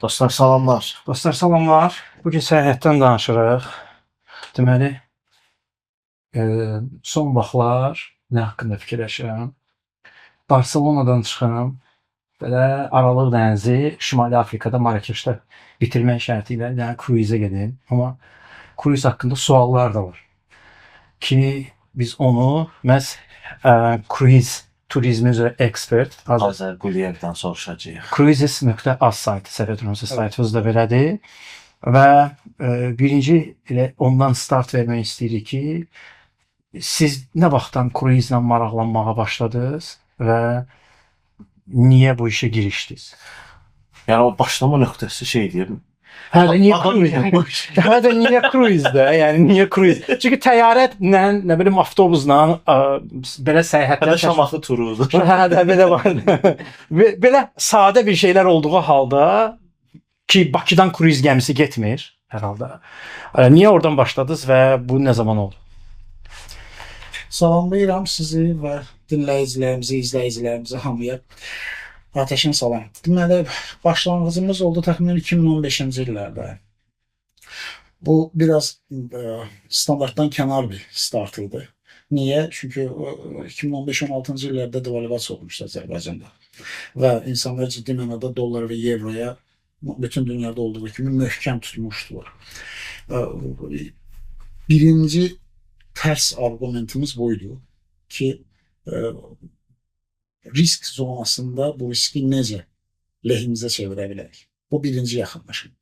Dostlar salamlar. Dostlar salamlar. Bugün səyahətdən danışırıq. Deməli, son vaxtlar nə haqqında fikirləşirəm? Barselonadan çıxım, belə Aralıq dənizi Şimali Afrikada Marrakeşdə bitirmək şərti ilə yəni kruizə gedim. Amma kruiz haqqında suallar da var. Ki biz onu məhz kruiz turizmi üzrə ekspert Azər Quliyevdən soruşacağıq. Cruises.az saytı, səhv etmirəmsə saytımız da belədir. Və birinci ilə ondan start vermək istəyirik ki, siz nə vaxtdan kruizlə maraqlanmağa başladınız və niyə bu işə girişdiniz? Yəni o başlama nöqtəsi şey deyim. Hə də niyə kruiz? Hə də niyə kruzdə? Yəni niyə kruiz? Çünki təyyarətlə, nə bilim avtobusla belə səyahətlər Şamaxı turudur. Hə də belə var. Belə sadə bir şeylər olduğu halda ki Bakıdan kruiz gəmisi getmir hər halda. Niyə oradan başladınız və bu nə zaman oldu? Salamlayıram sizi və dinləyicilərimizi, izləyicilərimizi hamıya. Ateşin salam. Deməli, başlanğıcımız oldu təxminən 2015-ci illərdə. Bu biraz standartdan kənar bir start idi. Niyə? Çünki 2015-16-cı illərdə devalvasiya olmuşdu Azərbaycanda. Və insanlar ciddi mənada dollar və evroya bütün dünyada olduğu kimi möhkəm tutmuşdular. Birinci tərs argumentimiz buydu ki, risk zonasında bu riski necə lehimizə çevirə bilərik. Bu birinci yaxınlaşım.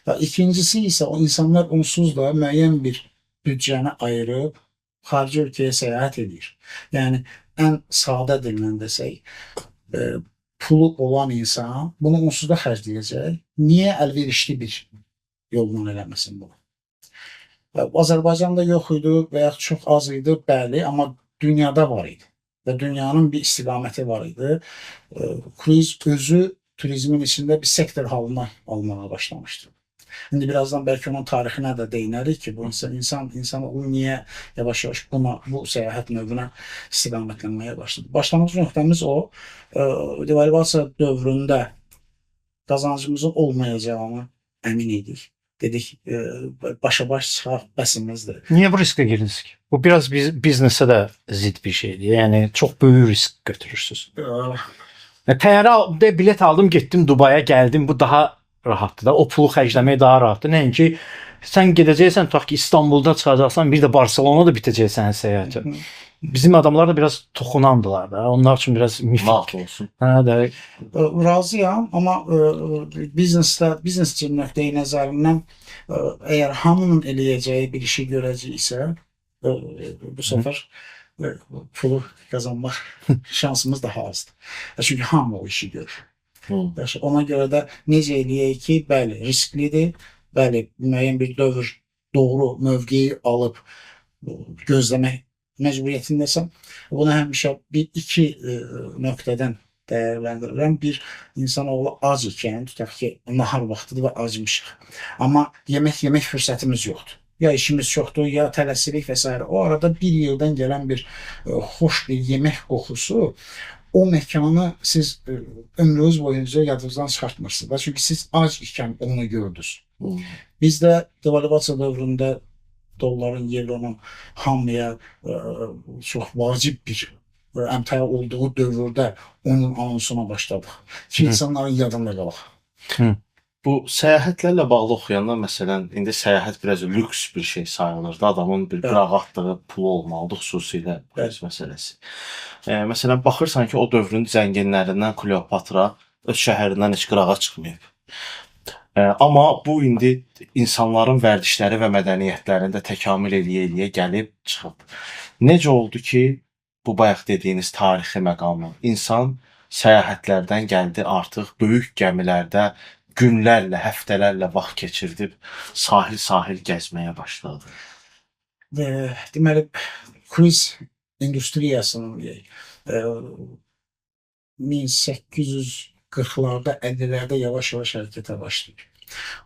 Və ikincisi isə o insanlar onsuz da müəyyən bir büdcəni ayırıb xarici ölkəyə səyahət edir. Yəni ən sadə dillə desək, pulu olan insan bunu onsuz da xərcləyəcək. Niyə əlverişli bir yolla eləməsin bunu? Azərbaycanda yox idi və ya çox az idi, bəli, amma dünyada var idi. Və dünyanın bir istiqaməti var idi. Kruiz özü turizmin içində bir sektor halına almağa başlamışdı. İndi birazdan bəlkə onun tarixinə də değinərik ki, bu insan niyə yavaş-yavaş bu səyahət növünə istiqamətlənməyə başladı. Başlanğıc nöqtəmiz o, devalvasiya dövründə qazancımızın olmayacağını əmin idik. Dedik, başa-baş çıxaq, bəsimizdir. Niyə bu riskə girdiniz ki? Bu biraz biznesə də zid bir şeydir. Yəni çox böyük risk götürürsünüz. Təyyarə bilet aldım, getdim Dubaya, gəldim. Bu daha rahatdır da. O pulu xərcləmək daha rahatdır. Nəinki sən gedəcəksən, tutaq ki, İstanbulda çıxacaqsan, bir də Barselonada bitəcəksən səyahəti. Bizim adamlar da biraz toxunandılar da. Onlar üçün biraz mifik olsun. Hə də. Razıyam, amma biznes nöqteyi nəzərindən əgər hamının eləyəcəyi bir işi görəcəksə, bu səfər pulu qazanmaq şansımız daha azdır. Çünki hamı o işi görür. Ona görə də necə eləyək ki, bəli, risklidir, bəli, müəyyən bir dövr doğru mövqeyi alıb gözləmək məcburiyyətindəsən. Bunu həmişə iki nöqtədən dəyərləndirirəm. Bir, insanoğlu ac ikən, tutaq ki, nahar vaxtıdır və acmışıq. Amma yemək fürsətimiz yoxdur. Ya işimiz çoxdur, ya tələsirik və s. O arada bir yerdən gələn bir xoş bir yemək qoxusu o məkanı siz ömrünüz boyunca yadınızdan çıxartmırsınız. Çünki siz ac ikən onu gördünüz. Biz də devalvasiya dövründə dolların, euronun hamıya çox vacib bir əmtaya olduğu dövrdə onun anonsuna başladıq. Ki, insanların yadında qalaq. Bu səyahətlərlə bağlı oxuyanlar, məsələn, indi səyahət biraz lüks bir şey sayılır da, adamın bir qıraq atdığı pulu olmalıdır, xüsusilə kruiz məsələsi. Məsələn, baxırsan ki, o dövrün zənginlərindən Kleopatra öz şəhərindən heç qırağa çıxmayıb. Amma bu indi insanların vərdişləri və mədəniyyətlərində təkamül eləyə gəlib çıxıb. Necə oldu ki, bu bayaq dediyiniz tarixi məqamı, insan səyahətlərdən gəldi, artıq böyük gəmilərdə günlərlə, həftələrlə vaxt keçirdib sahil gəzməyə başladı. Deməli, kruiz industriyasının 1840-larda, 50-lərdə yavaş-yavaş hərəkətə başlayır.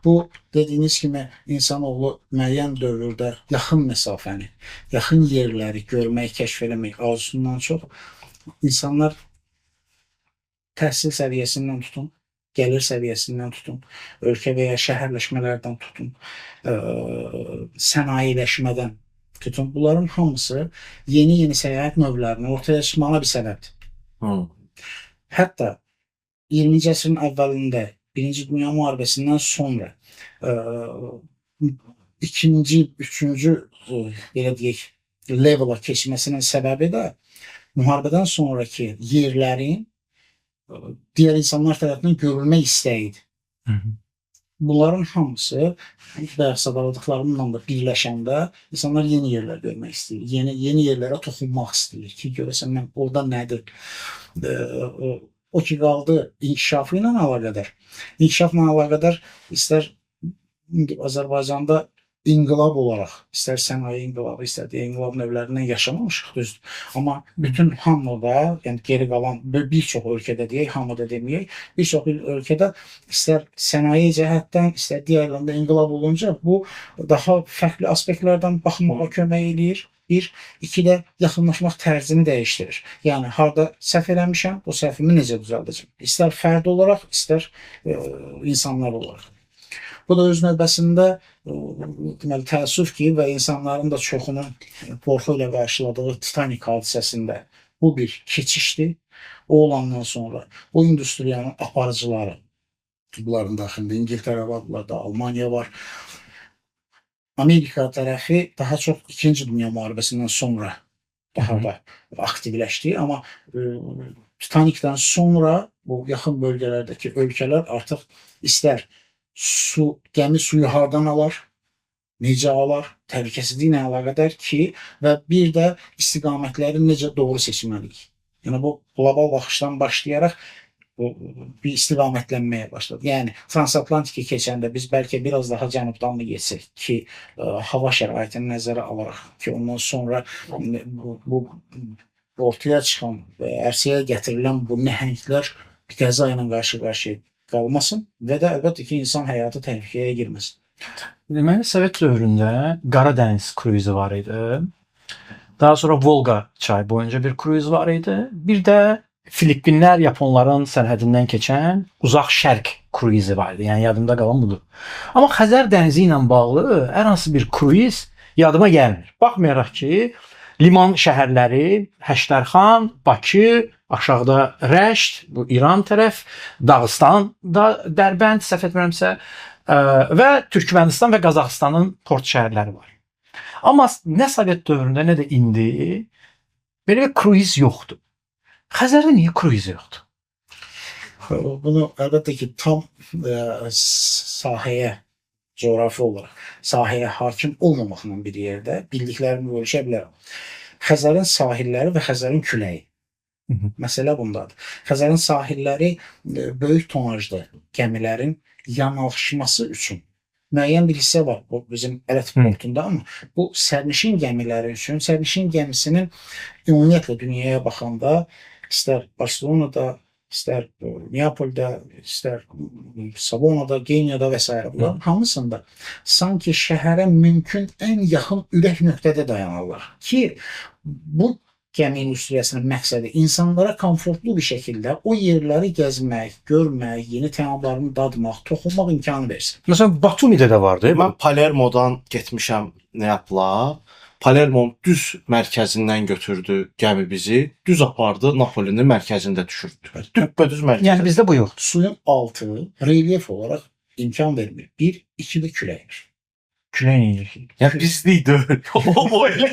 Bu, dediyiniz kimi, insanoğlu müəyyən dövrdə yaxın məsafəni, yaxın yerləri görmək, kəşf eləmək arzusundan çox insanlar təhsil səviyyəsindən tutun, gəlir səviyyəsindən tutun, ölkə və ya şəhərləşmələrdən tutun, sənayeləşmədən tutun. Bunların hamısı yeni səyahət növlərinin ortaya çıxmağına bir səbəbdir. Hətta 20-ci əsrin əvvəlində Birinci Dünya Müharibəsindən sonra ikinci, üçüncü belə deyək, levela keçməsinin səbəbi də müharibədən sonraki yerlərin digər insanlar tərəfindən görülmək istəyidir. Bunların hamısı bayaq sadaladıqlarımla da birləşəndə insanlar yeni yerlər görmək istəyir. Yeni yerlərə toxunmaq istəyir ki, görəsən mən orada nədir? O ki qaldı inkişafı ilə əlaqədar. İnkişafla əlaqədar istər Azərbaycanda inqilab olaraq, istər sənaye inqilabı, istər inqilab növlərindən yaşamamışıq, düzdür. Amma bütün hamıda, yəni geri qalan bir çox ölkədə deyək, hamıda deməyək, bir çox ölkədə istər sənaye cəhətdən, istər digərlərində inqilab olunca bu daha fərqli aspektlərdən baxmağa kömək eləyir. Bir, iki də yaxınlaşmaq tərzini dəyişdirir. Yəni, harada səhv eləmişəm, o səhvimi necə düzəldəcəm? İstər fərd olaraq, istər insanlar olaraq. Bu da öz növbəsində deməli, təəssüf ki, və insanların da çoxunun qorxu ilə qarşıladığı Titanik hadisəsində bu bir keçişdir. O olandan sonra bu industriyanın aparıcıları, bunların daxilində İngiltərə var, bunlarda Almaniya var. Amerika tərəfi daha çox 2-ci Dünya Müharibəsindən sonra daha da aktivləşdi. Amma Titanikdən sonra bu yaxın bölgələrdəki ölkələr artıq istər gəmi suyu hardan alar, necə alar, təhlükəsizliklə əlaqədar ki, və bir də istiqamətləri necə doğru seçməliyik. Yəni, bu qlobal baxışdan başlayaraq bir istiqamətlənməyə başladı. Yəni, transatlantiki keçəndə biz bəlkə biraz daha cənubdan mı geçsək ki, hava şəraitini nəzərə alaraq ki, ondan sonra bu ortaya çıxan və ərsəyə gətirilən bu nəhənglər qəza ilə qarşı-qarşıya qalmasın və də əlbəttə ki, insan həyatı təhlükəyə girməsin. Deməli, Sovet dövründə Qara Dəniz kruizi var idi. Daha sonra Volqa çayı boyunca bir kruiz var idi. Bir də Filippinlər Yaponların sərhədindən keçən Uzaq Şərq kruizi var idi. Yəni, yadımda qalan budur. Amma Xəzər dənizi ilə bağlı hər hansı bir kruiz yadıma gəlmir. Baxmayaraq ki, liman şəhərləri Həştərxan, Bakı, aşağıda Rəşt, bu İran tərəf, Dağıstanda Dərbənd, səhv etmirəmsə, və Türkmənistan və Qazaxıstanın port şəhərləri var. Amma nə Sovet dövründə, nə də indi belə bir kruiz yoxdur. Xəzərdə niyə kruiz yoxdur? Bunu əlbəttə ki, tam sahəyə, coğrafi olaraq sahəyə hakim olmamaqla bir yerdə bildiklərimi bölüşə bilərəm. Xəzərin sahilləri və Xəzərin küləyi. Məsələ bundadır. Xəzərin sahilləri böyük tonajlı gəmilərin yanaşması üçün müəyyən bir hissə var. Bu bizim Ələt portunda, amma bu sərnişin gəmiləri üçün, sərnişin gəmisinin ümumiyyətlə dünyaya baxanda istər Barcelonada, istər Neapolda, istər Savonada, Geniyada və s. bunların hamısında sanki şəhərə mümkün ən yaxın ürək nöqtədə dayanırlar ki, bu gəmi industriyasının məqsədi insanlara komfortlu bir şəkildə o yerləri gəzmək, görmək, yeni təamlarını dadmaq, toxunmaq imkanı versin. Məsələn, Batumidə də vardı. Mən Palermodan getmişəm Neapola. Palermonun düz mərkəzindən götürdü gəmi bizi, düz apardı, Napolinin mərkəzində düşürdü. Düz mərkəzində. Yəni bizdə bu yoxdur. Suyun altı relyef olaraq imkan vermir. Bir, iki də küləkdir. Külək neyir ki? Yəni bizlik deyil. O elə.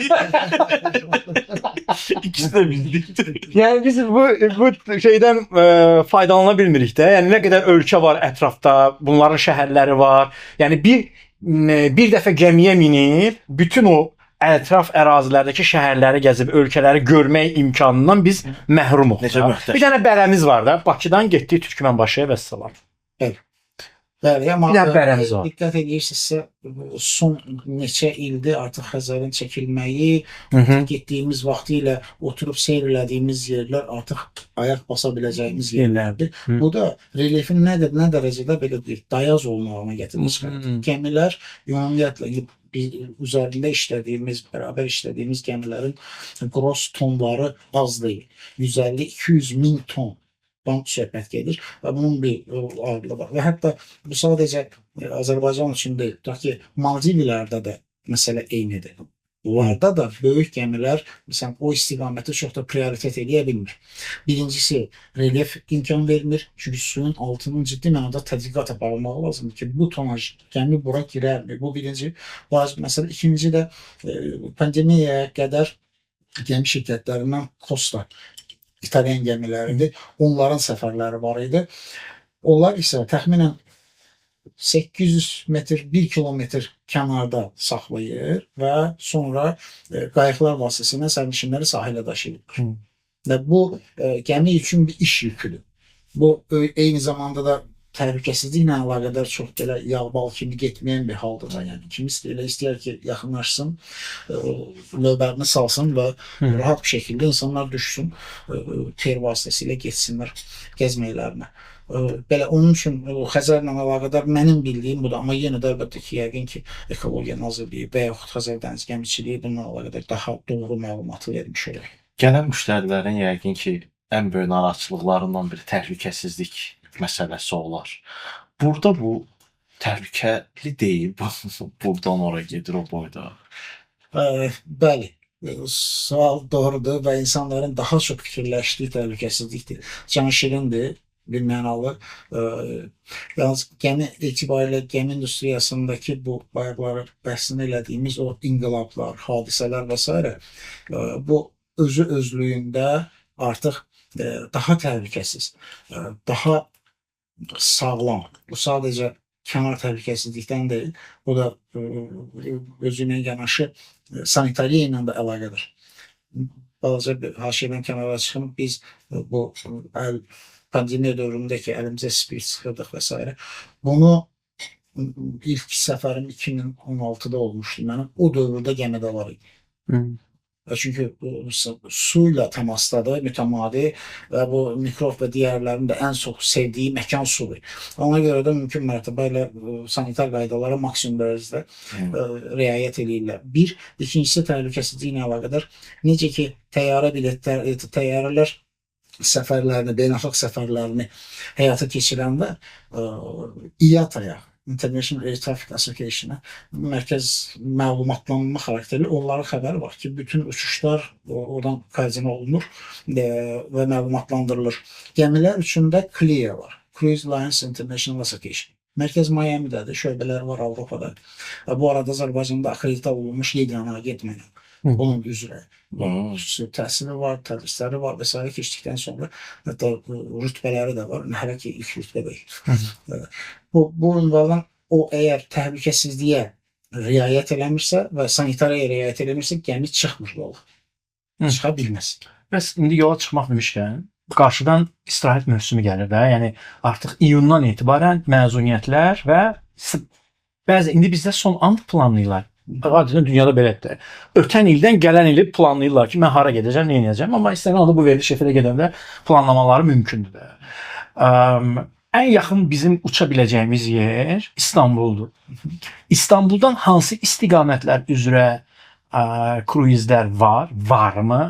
İkisi də bizlikdir. Yəni biz bu şeydən faydalana bilmirik də. Yəni nə qədər ölkə var ətrafda, bunların şəhərləri var. Yəni bir dəfə gəmiyə minib bütün o ətraf ərazilərdəki şəhərləri gəzib ölkələri görmək imkanından biz məhrumuq. Bir dənə bərəmiz var da, Bakıdan getdik Türkmənbaşıya və salam. Bəli, amma bərəmiz var. Diqqət edirsinizsə, son neçə ildir artıq Xəzərin çəkilməyi, getdiyimiz vaxtı ilə oturub seyr elədiyimiz yerlər artıq ayaq basa biləcəyimiz yerlərdir. Bu da relyefin nə dərəcədə belə bir dayaz olmağına gətirmiş. Gəmilər ümumiyyətlə üzərində işlədiyimiz, bərabər işlədiyimiz gəmilərin gross tonları az deyil. 150-200 min ton bank söhbət gedir və bunun bir ağırlığı var. Və hətta bu sadəcə Azərbaycan üçün deyil, tutaq ki, Maldivlərdə də məsələ eynidir. Bunlarda da böyük gəmilər məsələn o istiqaməti çox da prioritet edə bilmir. Birincisi relyef imkan vermir. Çünki suyun altının ciddi mənada tədqiqat aparılmağı lazımdır ki, bu tonaj gəmi bura girərmi? Bu birinci vacib məsələ. İkinci də pandemiyaya qədər gəmi şirkətlərindən Costa İtalyan gəmiləridir. Onların səfərləri var idi. Onlar isə təxminən 800 metr, 1 kilometr kənarda saxlayır və sonra qayıqlar vasitəsilə sərnişinləri sahilə daşıyır. Və bu gəmi üçün bir iş yüküdür. Bu eyni zamanda da təhlükəsizliklə əlaqədar çox belə yağbal kimi getməyən bir haldır da. Yəni kimisi elə istəyər ki, yaxınlaşsın, növbərini salsın və rahat bir şəkildə insanlar düşsün, ter vasitəsilə getsinlər gəzməklərinə. Belə onun üçün Xəzərlə əlaqədar mənim bildiyim budur, amma yenə də əlbəttə ki, yəqin ki, Ekologiya Nazirliyi və yaxud Xəzər Dəniz Gəmiçiliyi bununla əlaqədar daha doğru məlumatı vermiş olar. Gələn müştərilərin yəqin ki, ən böyük narahatçılıqlarından biri təhlükəsizlik məsələsi olar. Burada bu təhlükəli deyil, buradan ora gedir o boyda. Bəli, sual doğrudur və insanların daha çox fikirləşdiyi təhlükəsizlikdir. Can şirindir, bir mənalı. Yalnız gəmi etibarilə gəmi industriyasındakı bu bayaqları bəhsini elədiyimiz o inqilablar, hadisələr və s. Bu özü özlüyündə artıq daha təhlükəsiz, daha sağlam. Bu sadəcə kənar təhlükəsizlikdən deyil, bu da özünə yanaşı sanitariya ilə də əlaqədir. Balaca bir haşiyədən kənara çıxım, biz bu pandemiya dövründə ki, əlimizə spirt çıxırdıq və s. Bunu ilk səfərim 2016-da olmuşdu mənim. O dövrdə gəmidə var idi. Çünki su ilə təmasdadır, mütəmadi və bu mikrob və digərlərinin də ən çox sevdiyi məkan sudur. Ona görə də mümkün mərtəbə ilə sanitar qaydalara maksimum dərəcədə riayət edirlər. Bir, ikincisi təhlükəsizliklə əlaqədar. Necə ki, təyyarələr səfərlərini, beynəlxalq səfərlərini həyata keçirəndə IATA-ya, International Air Traffic Association-a mərkəz məlumatlanma xarakterli onların xəbəri var ki, bütün uçuşlar oradan koordinə olunur və məlumatlandırılır. Gəmilər üçün də CLIA var. Cruise Lines International Association. Mərkəz Miami'dədir, şöbələri var Avropada. Bu arada Azərbaycanda akreditə olunmuş yeganə getməklə. Bunun üzrə təhsili var, tədrisləri var və s. keçdikdən sonra hətta rütbələri də var. Hələ ki, ilk rütbə deyil. Bu ünvandan o əgər təhlükəsizliyə riayət eləmirsə və sanitariyaya riayət eləmirsə, gəmi çıxmır yola. Çıxa bilməz. Bəs indi yola çıxmaq demişkən, qarşıdan istirahət mövsümü gəlir də. Yəni artıq iyundan etibarən məzuniyyətlər və bəzi indi bizdə son an planlayırlar. Adətən dünyada belədir. Ötən ildən gələn ili planlayırlar ki, mən hara gedəcəm, nə edəcəm, amma istənilən halda bu veriliş efirə gedəndə planlamaları mümkündür də. Ən yaxın bizim uça biləcəyimiz yer İstanbuldur. İstanbuldan hansı istiqamətlər üzrə kruizlər varmı?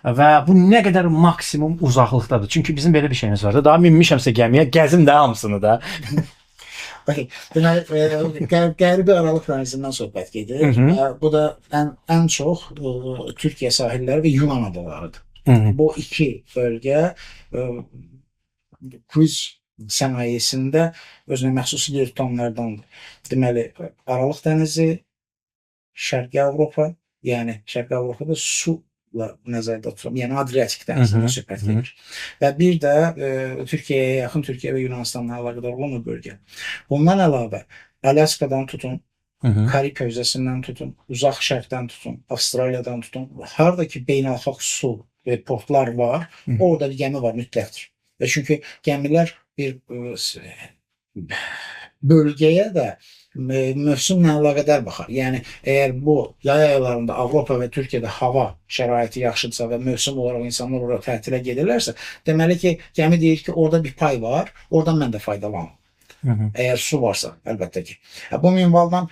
Və bu nə qədər maksimum uzaqlıqdadır? Çünki bizim belə bir şeyimiz var da. Daha minmişəmsə gəmiyə, gəzim də hamısını da. Deməli, qərbi aralıq dənizindən söhbət gedir. Bu da ən çox Türkiyə sahilləri və Yunan adalarıdır. Bu iki bölgə kruiz sənayesində özünə məxsus yer tutanlardandır. Deməli, Aralıq dənizi, Şərqi Avropa, yəni Şərqi Avropada su nəzərdə tuturam. Yəni Adriatik dənizindən söhbət gedir. Və bir də Türkiyəyə yaxın, Türkiyə və Yunanistanla əlaqədar olan o bölgə. Bundan əlavə Alyaskadan tutun, Karib hövzəsindən tutun, uzaq şərqdən tutun, Avstraliyadan tutun, harda ki beynəlxalq su və portlar var, orada bir gəmi var mütləqdir. Və çünki gəmilər bir bölgəyə də mövsümlə əlaqədar baxar. Yəni, əgər bu yay aylarında Avropa və Türkiyədə hava şəraiti yaxşıdırsa və mövsüm olaraq insanlar oraya tətilə gedirlərsə, deməli ki, gəmi deyir ki, orada bir pay var, oradan mən də faydalanım. Əgər su varsa, əlbəttə ki. Bu minvaldan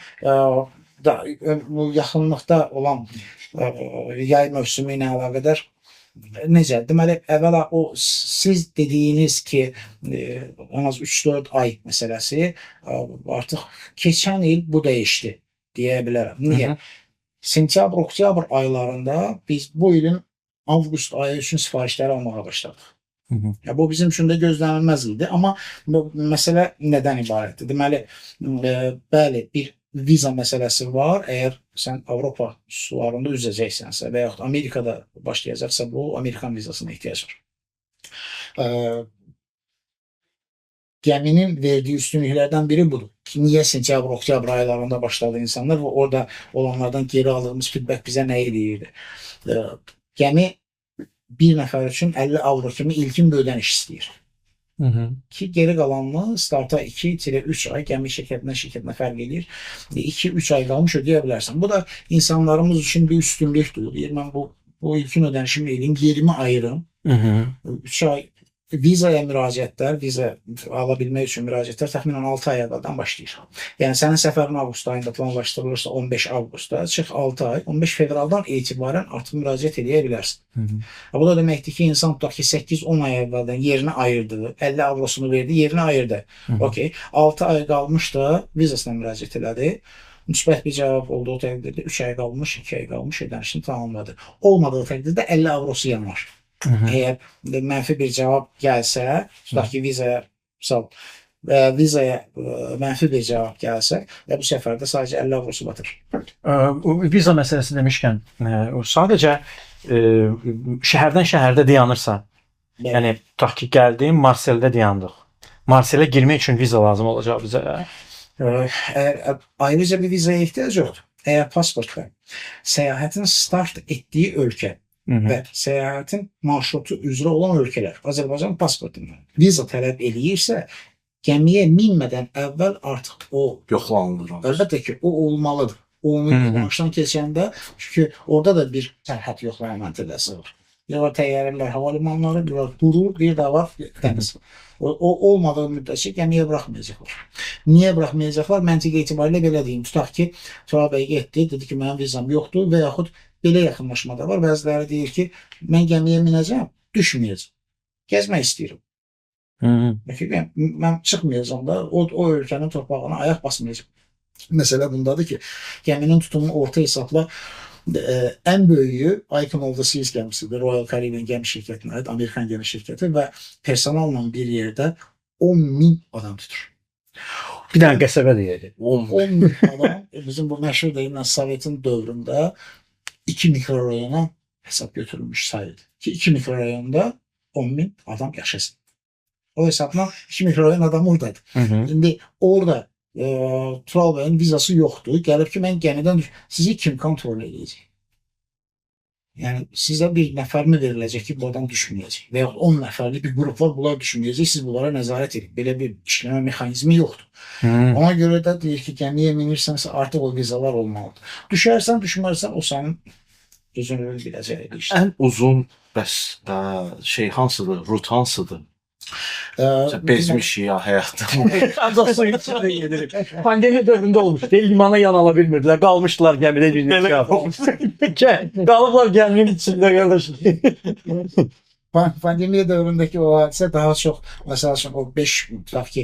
bu yaxınlıqda olan yay mövsümü ilə əlaqədar necə? Deməli, əvvəla o siz dediyiniz ki, en az 3-4 ay məsələsi artıq keçən il bu dəyişdi deyə bilərəm. Niyə? Sentyabr, oktyabr aylarında biz bu ilin avqust ayı üçün sifarişləri almağa başladıq. Ya, bu bizim üçün də gözlənilməz idi. Amma bu məsələ nədən ibarətdir? Deməli, bəli, bir viza məsələsi var. Əgər sən Avropa sularında üzəcəksənsə və yaxud Amerikada başlayacaqsa, bu Amerikan vizasına ehtiyac var. Gəminin verdiyi üstünlüklərdən biri budur. Niyə sentyabr, oktyabr aylarında başladı insanlar və orada olanlardan geri aldığımız feedback bizə nə eləyirdi? Gəmi bir nəfər üçün 50 avro kimi ilkin bir ödəniş istəyir. Ki, geri qalanını starta 2-3 ay gəmi şirkətinə fərq edir. 2-3 ay qalmış ödəyə bilərsən. Bu da insanlarımız üçün bir üstünlükdür. Mən bu ilkin ödənişimi eləyim, yerimi ayırım. 3 ay vizaya müraciətlər, viza ala bilmək üçün müraciətlər təxminən 6 ay əvvəldən başlayır. Yəni sənin səfərin avqust ayında planlaşdırılırsa 15 avqustda, çıx 6 ay, 15 fevraldan etibarən artıq müraciət edə bilərsən. Bu da deməkdir ki, insan tutaq ki, 8-10 ay əvvəldən yerini ayırdı, 50 avrosunu verdi, yerini ayırdı. Okey, 6 ay qalmış da vizasına müraciət elədi. Müsbət bir cavab olduğu təqdirdə 3 ay qalmış, 2 ay qalmış ödənişini tamamladı. Olmadığı təqdirdə 50 avrosu yanar. Əgər mənfi bir cavab gəlsə, tutaq ki, vizaya mənfi bir cavab gəlsə və bu səfərdə sadəcə 50 avrosu batır. Viza məsələsi demişkən, sadəcə şəhərdən şəhərdə dayanırsa, yəni tutaq ki, gəldim, Marseldə dayandıq. Marselə girmək üçün viza lazım olacaq bizə. Ayrıca bir vizaya ehtiyac yoxdur. Əgər pasport və səyahətin start etdiyi ölkə və səyahətin marşrutu üzrə olan ölkələr Azərbaycan pasportundan viza tələb eləyirsə, gəmiyə minmədən əvvəl artıq o yoxlanılır. Əlbəttə ki, o olmalıdır. Ümumi marşdan keçəndə, çünki orada da bir sərhəd yoxlama məntəqəsi var. Bir var təyyarələr, hava limanları, bir var durur, bir də var dəniz. O olmadığı müddətçə gəmiyə buraxmayacaqlar. Niyə buraxmayacaqlar? Məntiq etibarilə belə deyim. Tutaq ki, Tural bəy getdi, dedi ki, mənim vizam yoxdur və yaxud belə yaxınlaşmada var. Bəziləri deyir ki, mən gəmiyə minəcəm, düşməyəcəm. Gəzmək istəyirəm. Mən çıxmayacam da, o ölkənin torpağına ayaq basmayacam. Məsələ bundadır ki, gəminin tutumu orta hesabla ən böyüyü Icon of the Seas gəmisidir. Royal Caribbean gəmi şirkətinə aid, Amerikan gəmi şirkəti və personalla bir yerdə 10.000 adam tutur. Bir dənə qəsəbə deyək. 10.000 adam, bizim bu məşhur deyilən Sovetin dövründə 2 mikrorayona hesab götürülmüş sayıldı. Ki 2 mikrorayonda 10.000 adam yaşasın. O hesabla 2 mikrorayon adam oradadır. İndi orada Tural bəyin vizası yoxdur. Gəlib ki, mən gəmidən sizi kim kontrol edəcək? Yəni, sizə bir nəfər mi veriləcək ki, bu adam düşməyəcək? Və yaxud 10 nəfərli bir qrup var, bunlar düşməyəcək, siz bunlara nəzarət edin. Belə bir işləmə mexanizmi yoxdur. Ona görə də deyir ki, gəmiyə minirsənsə artıq o vizalar olmalıdır. Düşərsən, düşmərsən, o sənin özünü biləcəyi bir işdir. Ən uzun bəs hansıdır, rut hansıdır? Bezmiş ya həyatda. Ancaq suyun içində gedirik. Pandemiya dövründə olmuş. Limana yan ala bilmirdilər. Qalmışdılar gəmidə günlük. Qalıblar gəminin içində qardaşım. Pandemiya dövründəki o hadisə daha çox, məsəl üçün o 5 tutaq ki,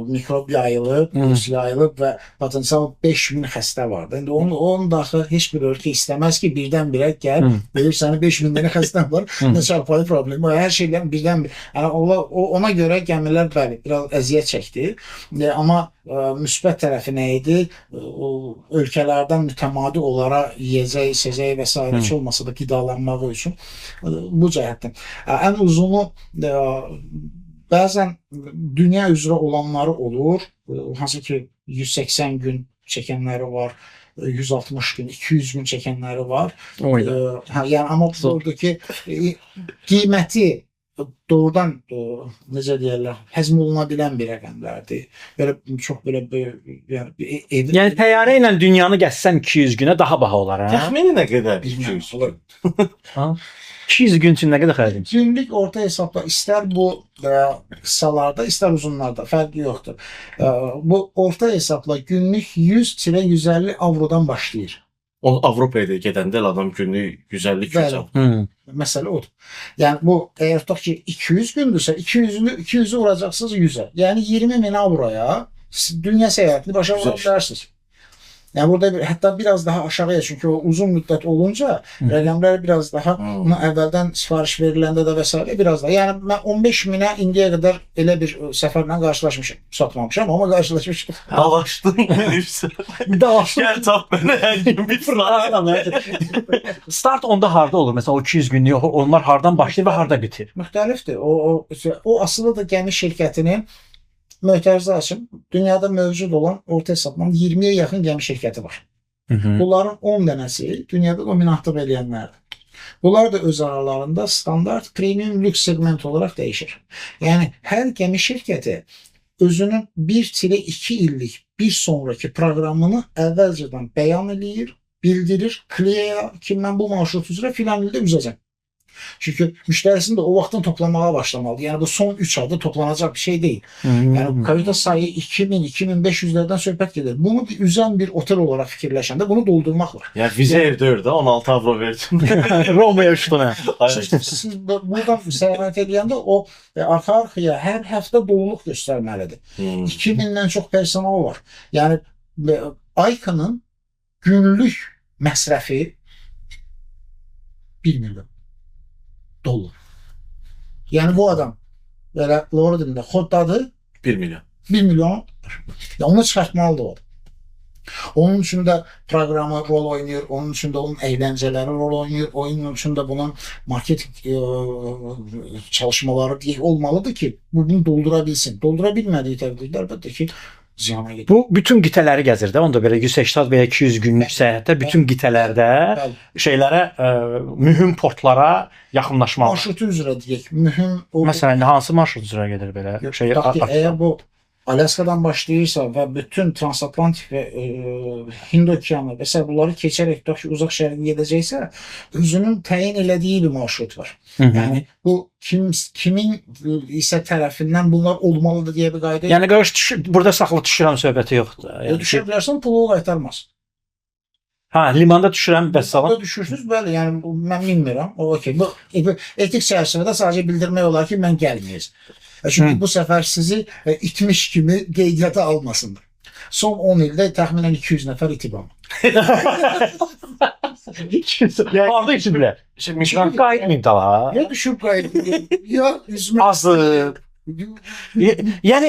mikrob yayılıb, virus yayılıb və potensial 5000 xəstə vardı. İndi onun daxı heç bir ölkə istəməz ki, birdən-birə gəl, verir səni 5000 dənə xəstən var, nə çarpayı problemi var, hər şeylərin birdən-bir. Ona görə gəmilər bəli, biraz əziyyət çəkdi. Amma müsbət tərəfi nə idi? Ölkələrdən mütəmadi olaraq yeyəcək, içəcək və s. Heç olmasa da qidalanmağı üçün bu cəhətdən. Ən uzunu bəzən dünya üzrə olanları olur. Hansı ki 180 gün çəkənləri var, 160 gün, 200 gün çəkənləri var. Yəni amma buradakı qiyməti doğrudan necə deyirlər, həzm oluna bilən bir rəqəmlərdir. Belə çox belə yəni təyyarə ilə dünyanı gəzsən 200 günə daha baha olar, hə? Təxmini nə qədər? 200 olur. 200 gün üçün nə qədər xərcim? Günlük orta hesabda istər bu qısalarda, istər uzunlarda fərqi yoxdur. Bu orta hesabla günlük 100-150 avrodan başlayır. O Avropaya da gedəndə adam günlük 150 Bəli. kilocam. Məsələ odur. Yəni bu əgər tutaq ki 200 gündürsə 200'ü vuracaqsınız 100'ə. Yəni 20.000 avroya siz dünya səyahətini başa vura Güzel. bilərsiniz. Yəni burada hətta biraz daha aşağıya çünki o uzun müddət olunca rəqəmlər biraz daha buna əvvəldən sifariş veriləndə də və s. biraz da. Yəni mən 15.000'ə indiyə qədər elə bir səfərlə qarşılaşmışam. Satmamışam amma qarşılaşmışam. Dalaşdın. Gəl tap mənə hər gün bir fırla. Start onda harda olur? Məsələn o 200 günlük onlar hardan başlayır və harda bitir? Müxtəlifdir. O aslında da gəmi şirkətinin mötərizə açım. Dünyada mövcud olan orta hesabla 20'ye yaxın gəmi şirkəti var. Bunların 10 dənəsi dünyada dominantlıq edənlərdir. Bunlar da öz aralarında standart premium lüks segment olaraq dəyişir. Yəni hər gəmi şirkəti özünün 1-2 illik bir sonraki proqramını əvvəlcədən bəyan eləyir, bildirir kliyaya ki mən bu marşrut üzrə filan ildə üzəcəm. Çünki müştərisini də o vaxtdan toplamağa başlamalıdır. Yəni bu son 3 ayda toplanacaq bir şey deyil. Yəni kayuta sayı 2000-2500'lərdən söhbət gedir. Bunu bir üzən bir otel olaraq fikirləşəndə bunu doldurmaq var. Yəni vize evdə ördü 16 avro verdin. Romaya uçdun. Siz buradan səyahət edəndə o arxa-arxaya hər həftə doluluq göstərməlidir. 2000'dən çox personal var. Yəni Aykanın günlük məsrəfi 1 milyon dollar. Yəni bu adam belə doğru dilində kodladı 1 milyon. 1 milyon. Ya onu çıxartmalıdır o. Onun üçün də proqramı rol oynayır, onun üçün də onun əyləncələri rol oynayır, onun üçün də bunun marketing çalışmaları deyək olmalıdır ki, bunu doldura bilsin. Doldura bilmədiyi təqdirdə əlbəttə ki, ziyana gedir. Bu bütün qitələri gəzir də. Onda belə 180 və ya 200 günlük səyahətdə bütün qitələrdə şeylərə, mühüm portlara yaxınlaşmalı. Marşrutu üzrə deyək, mühüm Məsələn, hansı marşrut üzrə gedir belə? Əgər bu Alaskadan başlayırsa və bütün transatlantik və Hind okeanı və s. bunları keçərək tutaq ki, uzaq şərqə gedəcəksə, özünün təyin elədiyi bir marşrut var. Yəni bu kimin isə tərəfindən bunlar olmalıdır deyə bir qayda. Yəni burada saxla düşürəm söhbəti yoxdur. Yəni düşə bilərsən, pulu qaytarmaz. Limanda düşürəm bəs salam. Burada düşürsüz, bəli, yəni mən bilmirəm. O okey. Bu etik çərçivədə sadəcə bildirmək olar ki, mən gəlməyəcəm. Çünki bu səfər sizi itmiş kimi qeydiyyata almasındır. Son 10 ildə təxminən 200 nəfər itib ama. Harda itiblər? Düşüb qayıtmayıb da la. Ya düşüb qayıtmayıb, ya üzmə. Azıb. Yəni,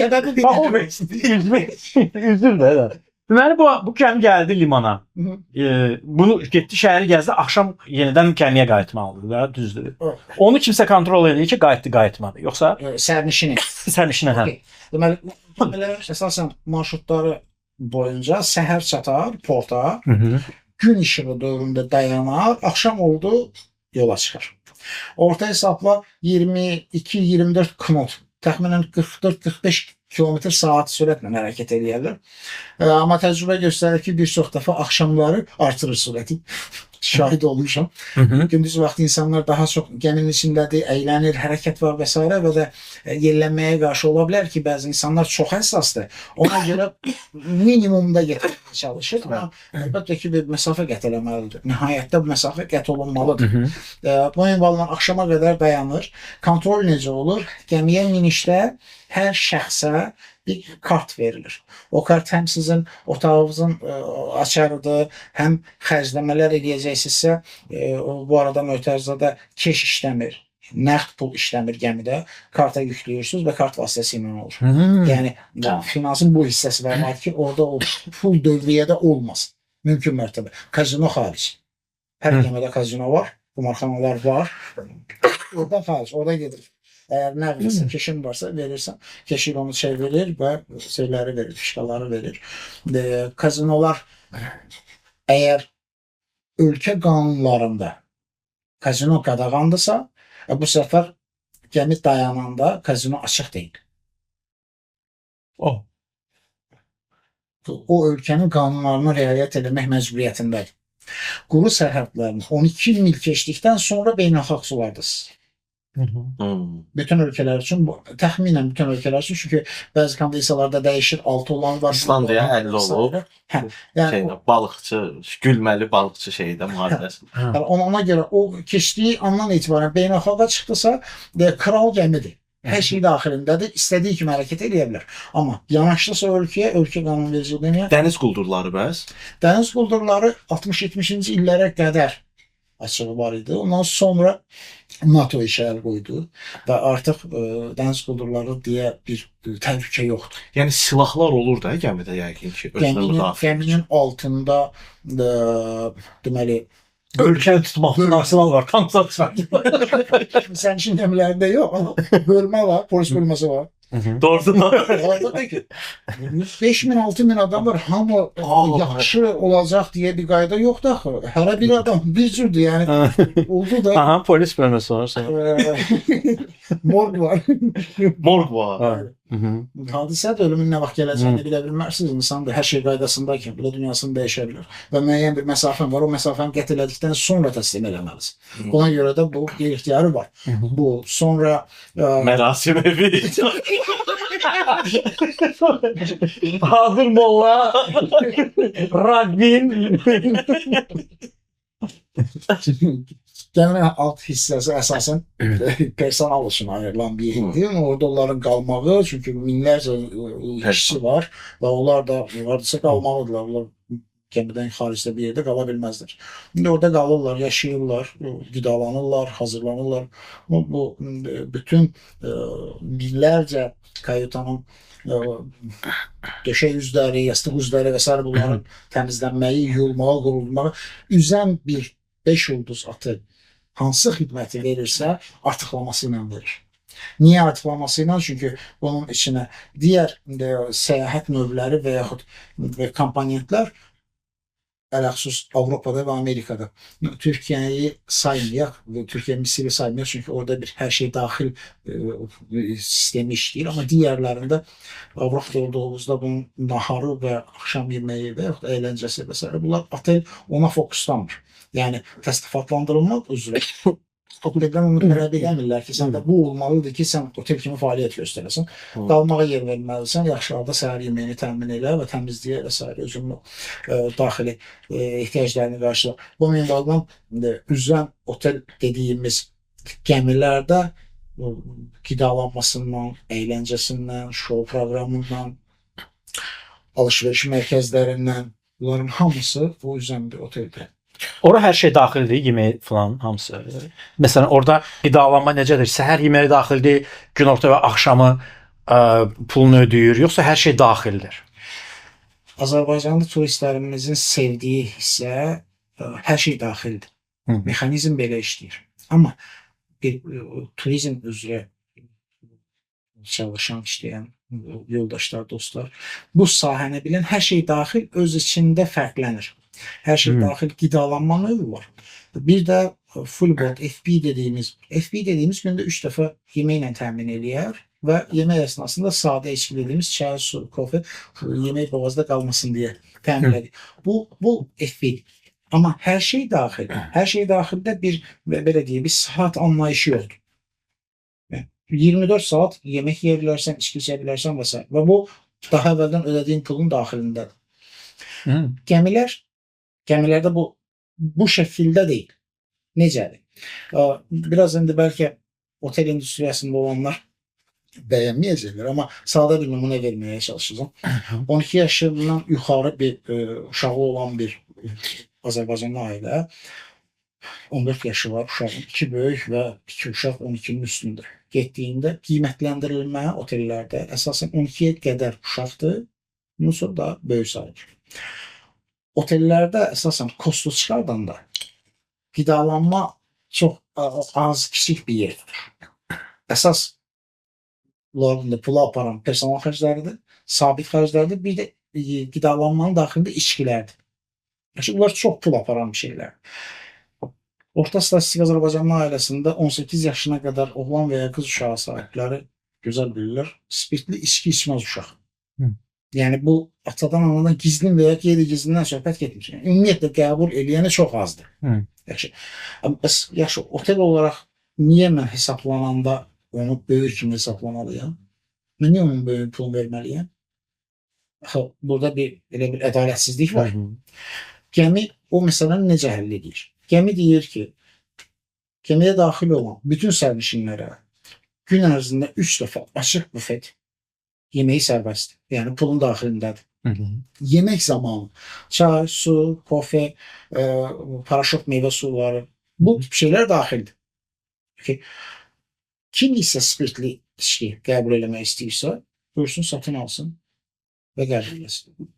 üzür də. Deməli, bu gəmi gəldi limana. Bunu getdi, şəhəri gəzdi, axşam yenidən gəmiyə qayıtmalıdır da, düzdür. Onu kimsə kontrol edir ki, qayıtmadı. Yoxsa? Sərnişini. Sərnişini, hə. Deməli, əsasən marşrutları boyunca səhər çatar porta, gün işığı dövründə dayanar, axşam oldu, yola çıxar. Orta hesabla 22-24 knot, təxminən 44-45 kilometr saat sürətlə hərəkət edirlər. Amma təcrübə göstərir ki, bir çox dəfə axşamları artırır sürəti. Şahid olmuşam. Gündüz vaxtı insanlar daha çox gəminin içindədir, əylənir, hərəkət var və s. və də yellənməyə qarşı ola bilər ki, bəzi insanlar çox həssasdır. Ona görə minimumda gətirməyə çalışır. Amma əlbəttə ki, bir məsafə qət eləməlidir. Nəhayətdə bu məsafə qət olunmalıdır. Bu ünvanla axşama qədər dayanır. Kontrol necə olur? Gəmiyə minişdə hər şəxsə bir kart verilir. O kart həm sizin otağınızın açarıdır, həm xərcləmələr edəcəksinizsə, bu arada mötərizədə keş işləmir, nəqd pul işləmir gəmidə. Karta yüklüyorsunuz və kart vasitəsilə olur. Yəni finansın bu hissəsi var ki, orada o pul dövriyyədə olmasın. Mümkün mərtəbə. Kazino xaric. Hər gəmidə kazino var, qumarxanalar var. Orada xaric, orada gedir. Əgər nəqdəsə, keşin varsa verirsən, keşin onu verir və şeyləri verir, fişkaları verir. Kazinolar əgər ölkə qanunlarında kazino qadağandısa, bu səfər gəmi dayananda kazino açıq deyil. O ölkənin qanunlarına riayət etmək məcburiyyətindədir. Quru sərhədlərini 12 mil keçdikdən sonra beynəlxalq sulardasınız. Bütün ölkələr üçün bu təxminən bütün ölkələr üçün, çünki bəzi konvensiyalarda dəyişir, 6 olan var. İslandiya 50 olub. Hə, yəni balıqçı, gülməli balıqçı şeydə müharibəsi. Yəni ona görə o keçdiyi andan etibarən beynəlxalqa çıxdısa, kral gəmidir. Hər şey daxilindədir, istədiyi kimi hərəkət edə bilər. Amma yanaşdısa ölkəyə, ölkə qanunvericiliyinə Dəniz quldurları bəs? Dəniz quldurları 60-70-ci illərə qədər açığı var idi. Ondan sonra NATO işə əl qoydu və artıq dəniz quldurları deyə bir təhlükə yoxdur. Yəni silahlar olur da gəmidə yəqin ki, özünü müdafiə. Gəminin altında deməli Ölkəni tutmaq silah var, tank var. sərnişin gəmilərində yox, amma bölmə var, polis bölməsi var. Doğrudan. Orada ki 5000-6000 adam var. Hamı yaxşı olacaq deyə bir qayda yoxdur axı. Hər bir adam bir cürdür, yəni oldu da. Aha, polis bölməsi var. Morg var. Morg var. Hadisə də ölümün nə vaxt gələcəyini bilə bilmərsiniz. İnsan da hər şey qaydasındakən belə dünyasını dəyişə bilər. Və müəyyən bir məsafən var. O məsafəni qət elədikdən sonra təslim eləməlisən. Buna görə də bu ixtiyarı var. Bu sonra mərasim evi. Hazır molla. Rabbin. Gəminin alt hissəsi əsasən personal üçün ayrılan bir yerdir. Orada onların qalmağı, çünki minlərcə işçi var və onlar da hardasa qalmalıdırlar. Onlar gəmidən xaricdə bir yerdə qala bilməzlər. İndi orada qalırlar, yaşayırlar, qidalanırlar, hazırlanırlar. Bu bütün minlərcə kayutanın döşək üzləri, yastıq üzləri və s. bunların təmizlənməyi, yuyulmağı, qurulmağı üzən bir 5 ulduz atı hansı xidməti verirsə, artıqlaması ilə verir. Niyə artıqlaması ilə? Çünki bunun içinə digər səyahət növləri və yaxud komponentlər ələxsus Avropada və Amerikada. Türkiyəyi saymayaq, Türkiyə Misiri saymayaq, çünki orada bir hər şey daxil sistemi işləyir. Amma digərlərində Avropada olduğumuzda bunun naharı və axşam yeməyi və yaxud əyləncəsi və s. bunlar otel ona fokuslanmır. Yəni təsdifatlandırılmaq üzrə oteldən onu tələb edəmirlər ki, sən də bu olmalıdır ki, sən otel kimi fəaliyyət göstərəsən. Qalmağa yer verməlisən, yaxşı halda səhər yeməyini təmin elə və təmizliyə və s. özünün daxili ehtiyaclarını qarşıla. Bu minvaldan üzrən otel dediyimiz gəmilərdə qidalanmasından, əyləncəsindən, şou proqramından, alış-veriş mərkəzlərindən, bunların hamısı bu üzrən bir oteldir. Ora hər şey daxildir, yemək falan hamısı. Məsələn, orada qidalanma necədir? Səhər yeməyi daxildir, günorta və axşamı pulunu ödəyir, yoxsa hər şey daxildir? Azərbaycanlı turistlərimizin sevdiyi hissə hər şey daxildir. Mexanizm belə işləyir. Amma bir turizm üzrə çalışan, işləyən yoldaşlar, dostlar, bu sahəni bilən hər şey daxil öz içində fərqlənir. Hər şey daxil qidalanma növü var. Bir də full board, FB dediyimiz gündə 3 dəfə yeməklə təmin eləyər və yemək əsnasında sadə içki dediyimiz çay, su, kofe, yemək boğazda qalmasın deyə təmin edir. Bu FB. Amma hər şey daxil. Hər şey daxildə bir, belə deyək, bir saat anlayışı yoxdur. 24 saat yemək yeyə bilərsən, içki içə bilərsən və s. Və bu daha əvvəldən ödədiyin pulun daxilindədir. Gəmilərdə bu şəkildə deyil. Necədir? Biraz indi bəlkə otel industriyasında olanlar bəyənməyəcəklər, amma sadə bir nümunə verməyə çalışacağım. 12 yaşından yuxarı bir uşağı olan bir Azərbaycanlı ailə, 14 yaşı var uşağın, 2 böyük və 2 uşaq 12-nin üstündə. Getdiyində qiymətləndirilmə otellərdə əsasən 12-yə qədər uşaqdır, bunun sonra da böyük sayılır. Otellərdə əsasən kostu çıxardanda qidalanma çox az, kiçik bir yerdir. Əsas pula aparan personal xərcləridir, sabit xərcləridir, bir də qidalanmanın daxilində içkilərdir. Bunlar çox pul aparan bir şeylər. Orta statistik Azərbaycanlı ailəsində 18 yaşına qədər oğlan və ya qız uşağı sahibləri gözəl bilirlər, spirtli içki içməz uşaq. Yəni bu atadan anadan gizlin və ya qeyri-gizlindən söhbət getmir. Yəni, ümumiyyətlə qəbul eləyəni çox azdır. Yaxşı, otel olaraq niyə mən hesablananda onu böyük kimi hesablamalıyam? Mən niyə onun böyük pulunu verməliyəm? Axı, burada elə bir ədalətsizlik var. Gəmi o məsələni necə həll edir? Gəmi deyir ki, gəmiyə daxil olan bütün sərnişinlərə gün ərzində 3 dəfə açıq bufet yeməyi sərbəstdir. Yəni pulun daxilindədir. Yemək zamanı çay, su, kofe, paraşok meyvə suları, bu tip şeylər daxildir. Kim isə spirtli içki qəbul eləmək istəyirsə, buyursun satın alsın və qəbul etsin.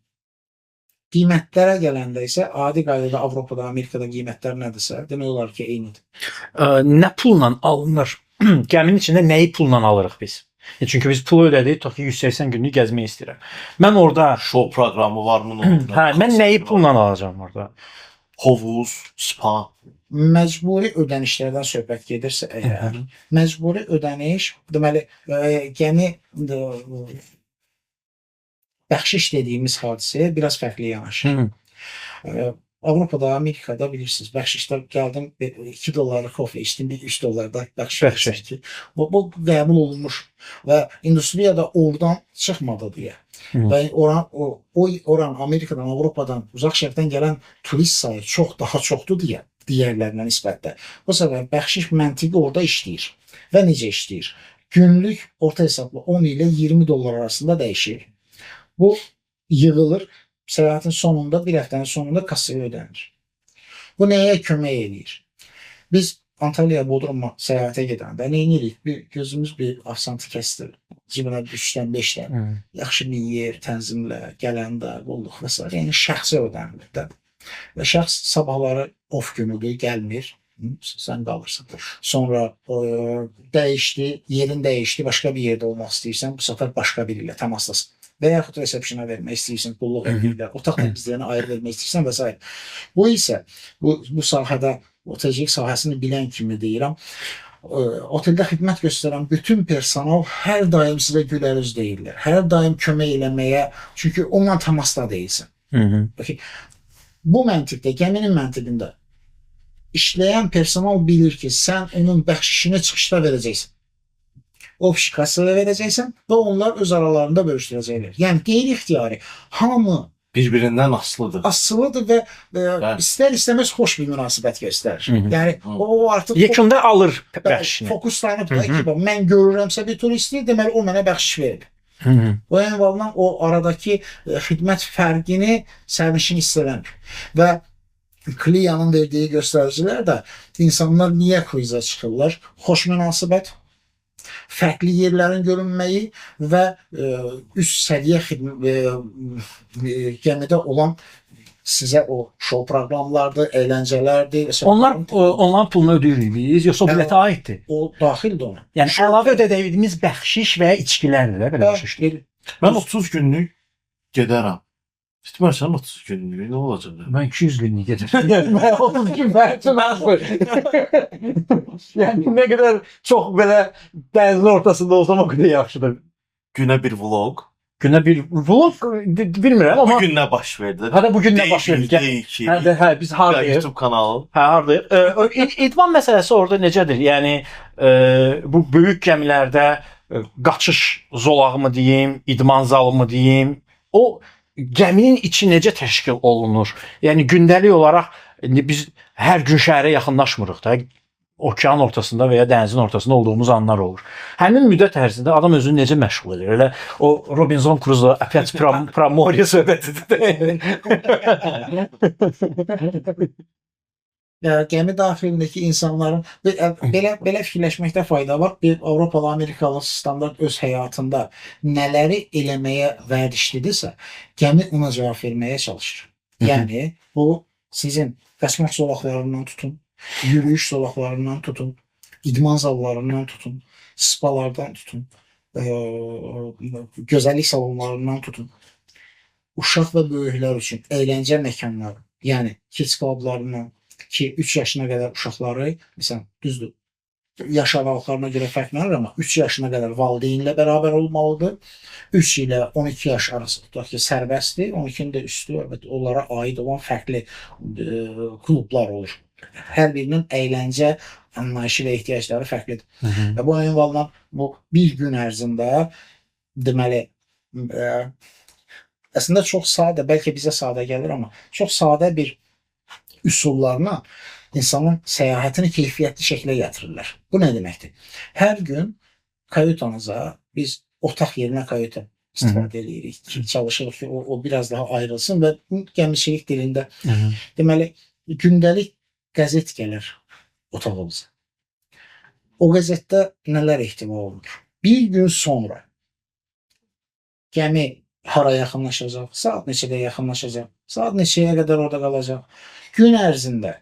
Qiymətlərə gələndə isə adi qaydada Avropada, Amerikada qiymətlər nədirsə, demək olar ki, eynidir. Nə pulla alınır? Gəminin içində nəyi pulla alırıq biz? Çünki biz pulu ödədik, tutaq ki 180 günlük gəzmək istəyirəm. Mən orada Show proqramı var mı? hə, mən nəyi pulla alacağam orada? Hovuz, spa. Məcburi ödənişlərdən söhbət gedirsə əgər, məcburi ödəniş, deməli, gəmi bəxşiş dediyimiz hadisəyə biraz fərqli yanaşır. Avropada, Amerikada bilirsiniz, bəxşişlər gəldim, 2 dollarlıq kofe içdim, 3 dollarda bəxşiş. Bu qəbul olunmuş və industriyada oradan çıxmadı deyə. Və oran Amerikadan, Avropadan, uzaq şərqdən gələn turist sayı daha çoxdur deyə, digərlərinə nisbətdə. Bu səbəb bəxşiş məntiqi orada işləyir. Və necə işləyir? Günlük orta hesabla 10 ilə 20 dollar arasında dəyişir. Bu yığılır. Səyahətin sonunda, bir həftənin sonunda kassaya ödənir. Bu nəyə kömək edir? Biz Antalyaya, Bodruma səyahətə gedəndə nə edirik? Gözümüz bir afsantı kəsdir. Cibinə 3-dən 5-dən. Yaxşı bir yer, tənzimlə, gələndə, qulluq və s. Yəni şəxsi ödənilir də. Və şəxs sabahları off günüdür, gəlmir. Sən qalırsan. Sonra dəyişdi, yerin dəyişdi, başqa bir yerdə olmaq istəyirsən, bu səfər başqa biri ilə təmaslasın. Və yaxud resepsiyona vermək istəyirsən, qulluq edirlər, otaq təmizliyinə ayrı vermək istəyirsən və s. Bu isə, bu sahədə, otelcilik sahəsini bilən kimi deyirəm, oteldə xidmət göstərən bütün personal hər daim sizə gülər üz deyirlər. Hər daim kömək eləməyə, çünki onunla təmasda deyilsən. Bu məntiqdə, gəminin məntiqində işləyən personal bilir ki, sən onun bəxşişini çıxışda verəcəksən. O kassaya verəcəksən və onlar öz aralarında bölüşdürəcəklər. Yəni qeyri-ixtiyari hamı bir-birindən asılıdır. Asılıdır və istər-istəməz xoş bir münasibət göstərir. Yəni o artıq yekunda alır bəxşişini. Fokuslanıb da ki, mən görürəmsə bir turisti, deməli o mənə bəxşiş verib. O ünvandan o aradakı xidmət fərqini sərnişin hiss eləmir. Və Kliyanın verdiyi göstəricilər də insanlar niyə kruiza çıxırlar? Xoş münasibət, fərqli yerlərin görünməyi və üst səviyyə gəmidə olan sizə o show proqramlardır, əyləncələrdir. Onların pulunu ödəyirik biz, yoxsa o bilətə aiddir? O daxildir ona. Yəni əlavə ödədiyimiz bəxşiş və ya içkilərdir, belə başa düşdüm. Mən 30 günlük gedərəm. İstəmirsən 30 günlük, nə olacaq? Mən 200 günlük gedirəm. Yəni mən 30 gün mənim məxfur. Yəni nə qədər çox belə dənizin ortasında olsam o qədər yaxşıdır. Günə bir vlog. Günə bir vlog bilmirəm amma bu gün nə baş verdi? Hə, bu gün nə baş verdi? Hə, biz hardayıq? YouTube kanalı. Hə, hardayıq? İdman məsələsi orada necədir? Yəni bu böyük gəmilərdə qaçış zolağı mı deyim, idman zalı mı deyim? O gəminin içi necə təşkil olunur? Yəni gündəlik olaraq biz hər gün şəhərə yaxınlaşmırıq da. Okeanın ortasında və ya dənizin ortasında olduğumuz anlar olur. Həmin müddət ərzində adam özünü necə məşğul edir? Elə o Robinson Crusoe опять про море söhbətidir. Gəmi daxilindəki insanların belə fikirləşməkdə fayda var. Bir Avropalı, Amerikalı standart öz həyatında nələri eləməyə vərdişlidirsə, gəmi ona cavab verməyə çalışır. Yəni bu sizin qaçmaq zolaqlarından tutun, yürüyüş zolaqlarından tutun, idman zallarından tutun, spalardan tutun, gözəllik salonlarından tutun, uşaq və böyüklər üçün əyləncə məkanları, yəni kids clublarından ki 3 yaşına qədər uşaqları, məsələn, düzdür, yaş aralıqlarına görə fərqlənir, amma 3 yaşına qədər valideynlə bərabər olmalıdır. 3 ilə 12 yaş arası tutaq ki, sərbəstdir, 12-nin də üstü, onlara aid olan fərqli klublar olur. hər birinin əyləncə anlayışı və ehtiyacları fərqlidir. Və bu ünvanla bu bir gün ərzində deməli əslində çox sadə, bəlkə bizə sadə gəlir, amma çox sadə bir üsullarla insanın səyahətini keyfiyyətli şəklə gətirirlər. Bu nə deməkdir? Hər gün kayutanıza biz otaq yerinə kayuta istifadə edirik. Çalışırıq ki, o biraz daha ayrılsın və gəmiçilik dilində deməli gündəlik qəzet gəlir otağımıza. O qəzetdə nələr ehtimal olunur? Bir gün sonra gəmi hara yaxınlaşacaq, saat neçədə yaxınlaşacaq, saat neçəyə qədər orada qalacaq. Gün ərzində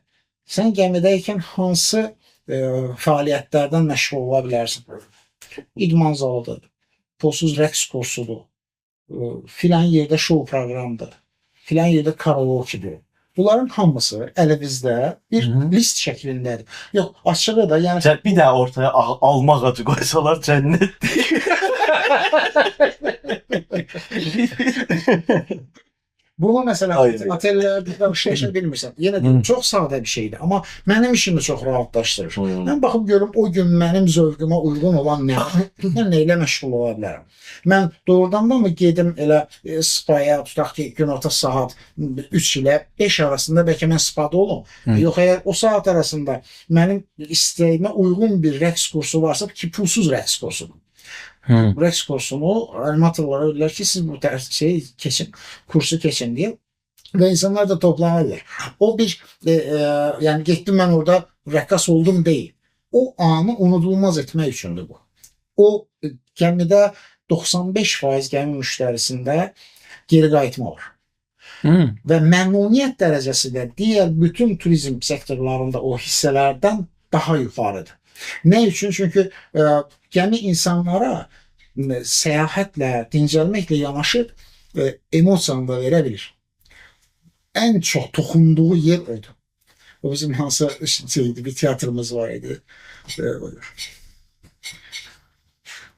sən gəmidə ikən hansı fəaliyyətlərdən məşğul ola bilərsən? İdman zalıdır, pulsuz rəqs kursudur, filan yerdə şou proqramıdır, filan yerdə karaokedir. Bunların hamısı əlimizdə bir list şəklindədir. Yox, açığı da, yəni bir də ortaya alma ağacı qoysalar cənnətdir. bunu məsələn otellərdə danışa bilmirsən. Yenə də çox sadə bir şeydir, amma mənim işimi çox rahatlaşdırır. Mən baxıb görüm o gün mənim zövqümə uyğun olan nə? Mən nə ilə məşğul ola bilərəm? Mən doğrudan da mı gedim elə spaya, tutaq ki, günorta saat 3 ilə 5 arasında bəlkə mən spada olum. Yox, əgər o saat arasında mənim istəyimə uyğun bir rəqs kursu varsa ki, pulsuz rəqs kursudur. Rəqs kursunu animatorlara deyirlər ki, siz bu keçin, kursu keçin deyə və insanlar da toplanırlar. O bir, yəni getdim mən orada rəqqas oldum deyil. O anı unudulmaz etmək üçündür bu. O gəmidə 95% gəmi müştərisində geri qayıtma var. Və məmnuniyyət dərəcəsi də digər bütün turizm sektorlarında o hissələrdən daha yuxarıdır. Nə üçün? Çünki gəmi insanlara səyahətlə, dincəlməklə yanaşı emosiyanı da verə bilir. Ən çox toxunduğu yer oydu. O bizim hansı şeydi, bir teatrımız var idi.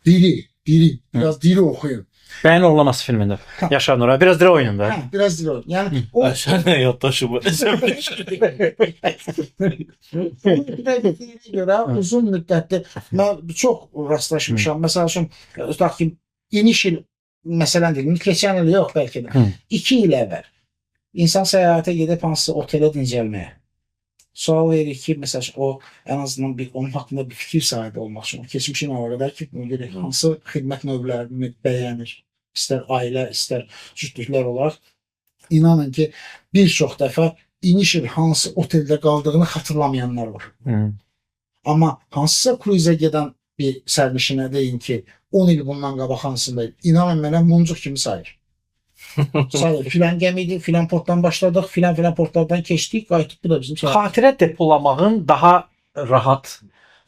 Dili, biraz dili oxuyun. Bəyin Oğlaması filmində. Yaşar Nuray. Biraz dil oynayın da. Biraz dil oynayın. Yəni o Sən yaddaşı bu. görə uzun müddətli mən çox rastlaşmışam. Məsəl üçün tutaq ki, iniş il məsələn deyim, keçən il yox bəlkə də 2 il əvvəl insan səyahətə gedib hansısa otelə dincəlməyə. Sual verir ki, məsəl üçün o ən azından onun haqqında bir fikir sahibi olmaq üçün keçmişin əlaqədar ki, hansı xidmət növlərini bəyənir. İstər ailə, istər cütlüklər olaraq. İnanın ki, bir çox dəfə iniş il hansı oteldə qaldığını xatırlamayanlar var. Amma hansısa kruizə gedən bir sərnişinə deyin ki, 10 il bundan qabaq hansında, inanın mənə muncuq kimi sayır. Sayır, filan gəmiydi, filan portdan başladıq, filan portlardan keçdik, qayıtdıq, bu da bizim sayır. Xatirə depolamağın daha rahat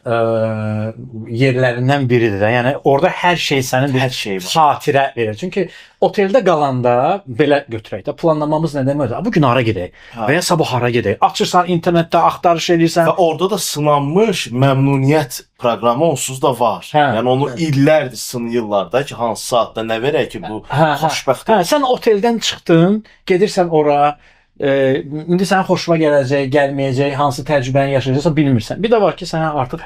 yerlərindən biridir də. Yəni orada hər şey sənin bir xatirə verir. Çünki oteldə qalanda belə götürək də planlamamız nə deməkdir? Bu gün hara gedək? Və ya sabah hara gedək? Açırsan internetdə axtarış edirsən və orada da sınanmış məmnuniyyət proqramı onsuz da var. Yəni onu illərdir sınayırlar da ki, hansı saatda nə verək ki, bu xoşbəxt. Sən oteldən çıxdın, gedirsən ora, indi sənin xoşuna gələcək, gəlməyəcək, hansı təcrübəni yaşayacaqsan bilmirsən. Bir də var ki, sənə artıq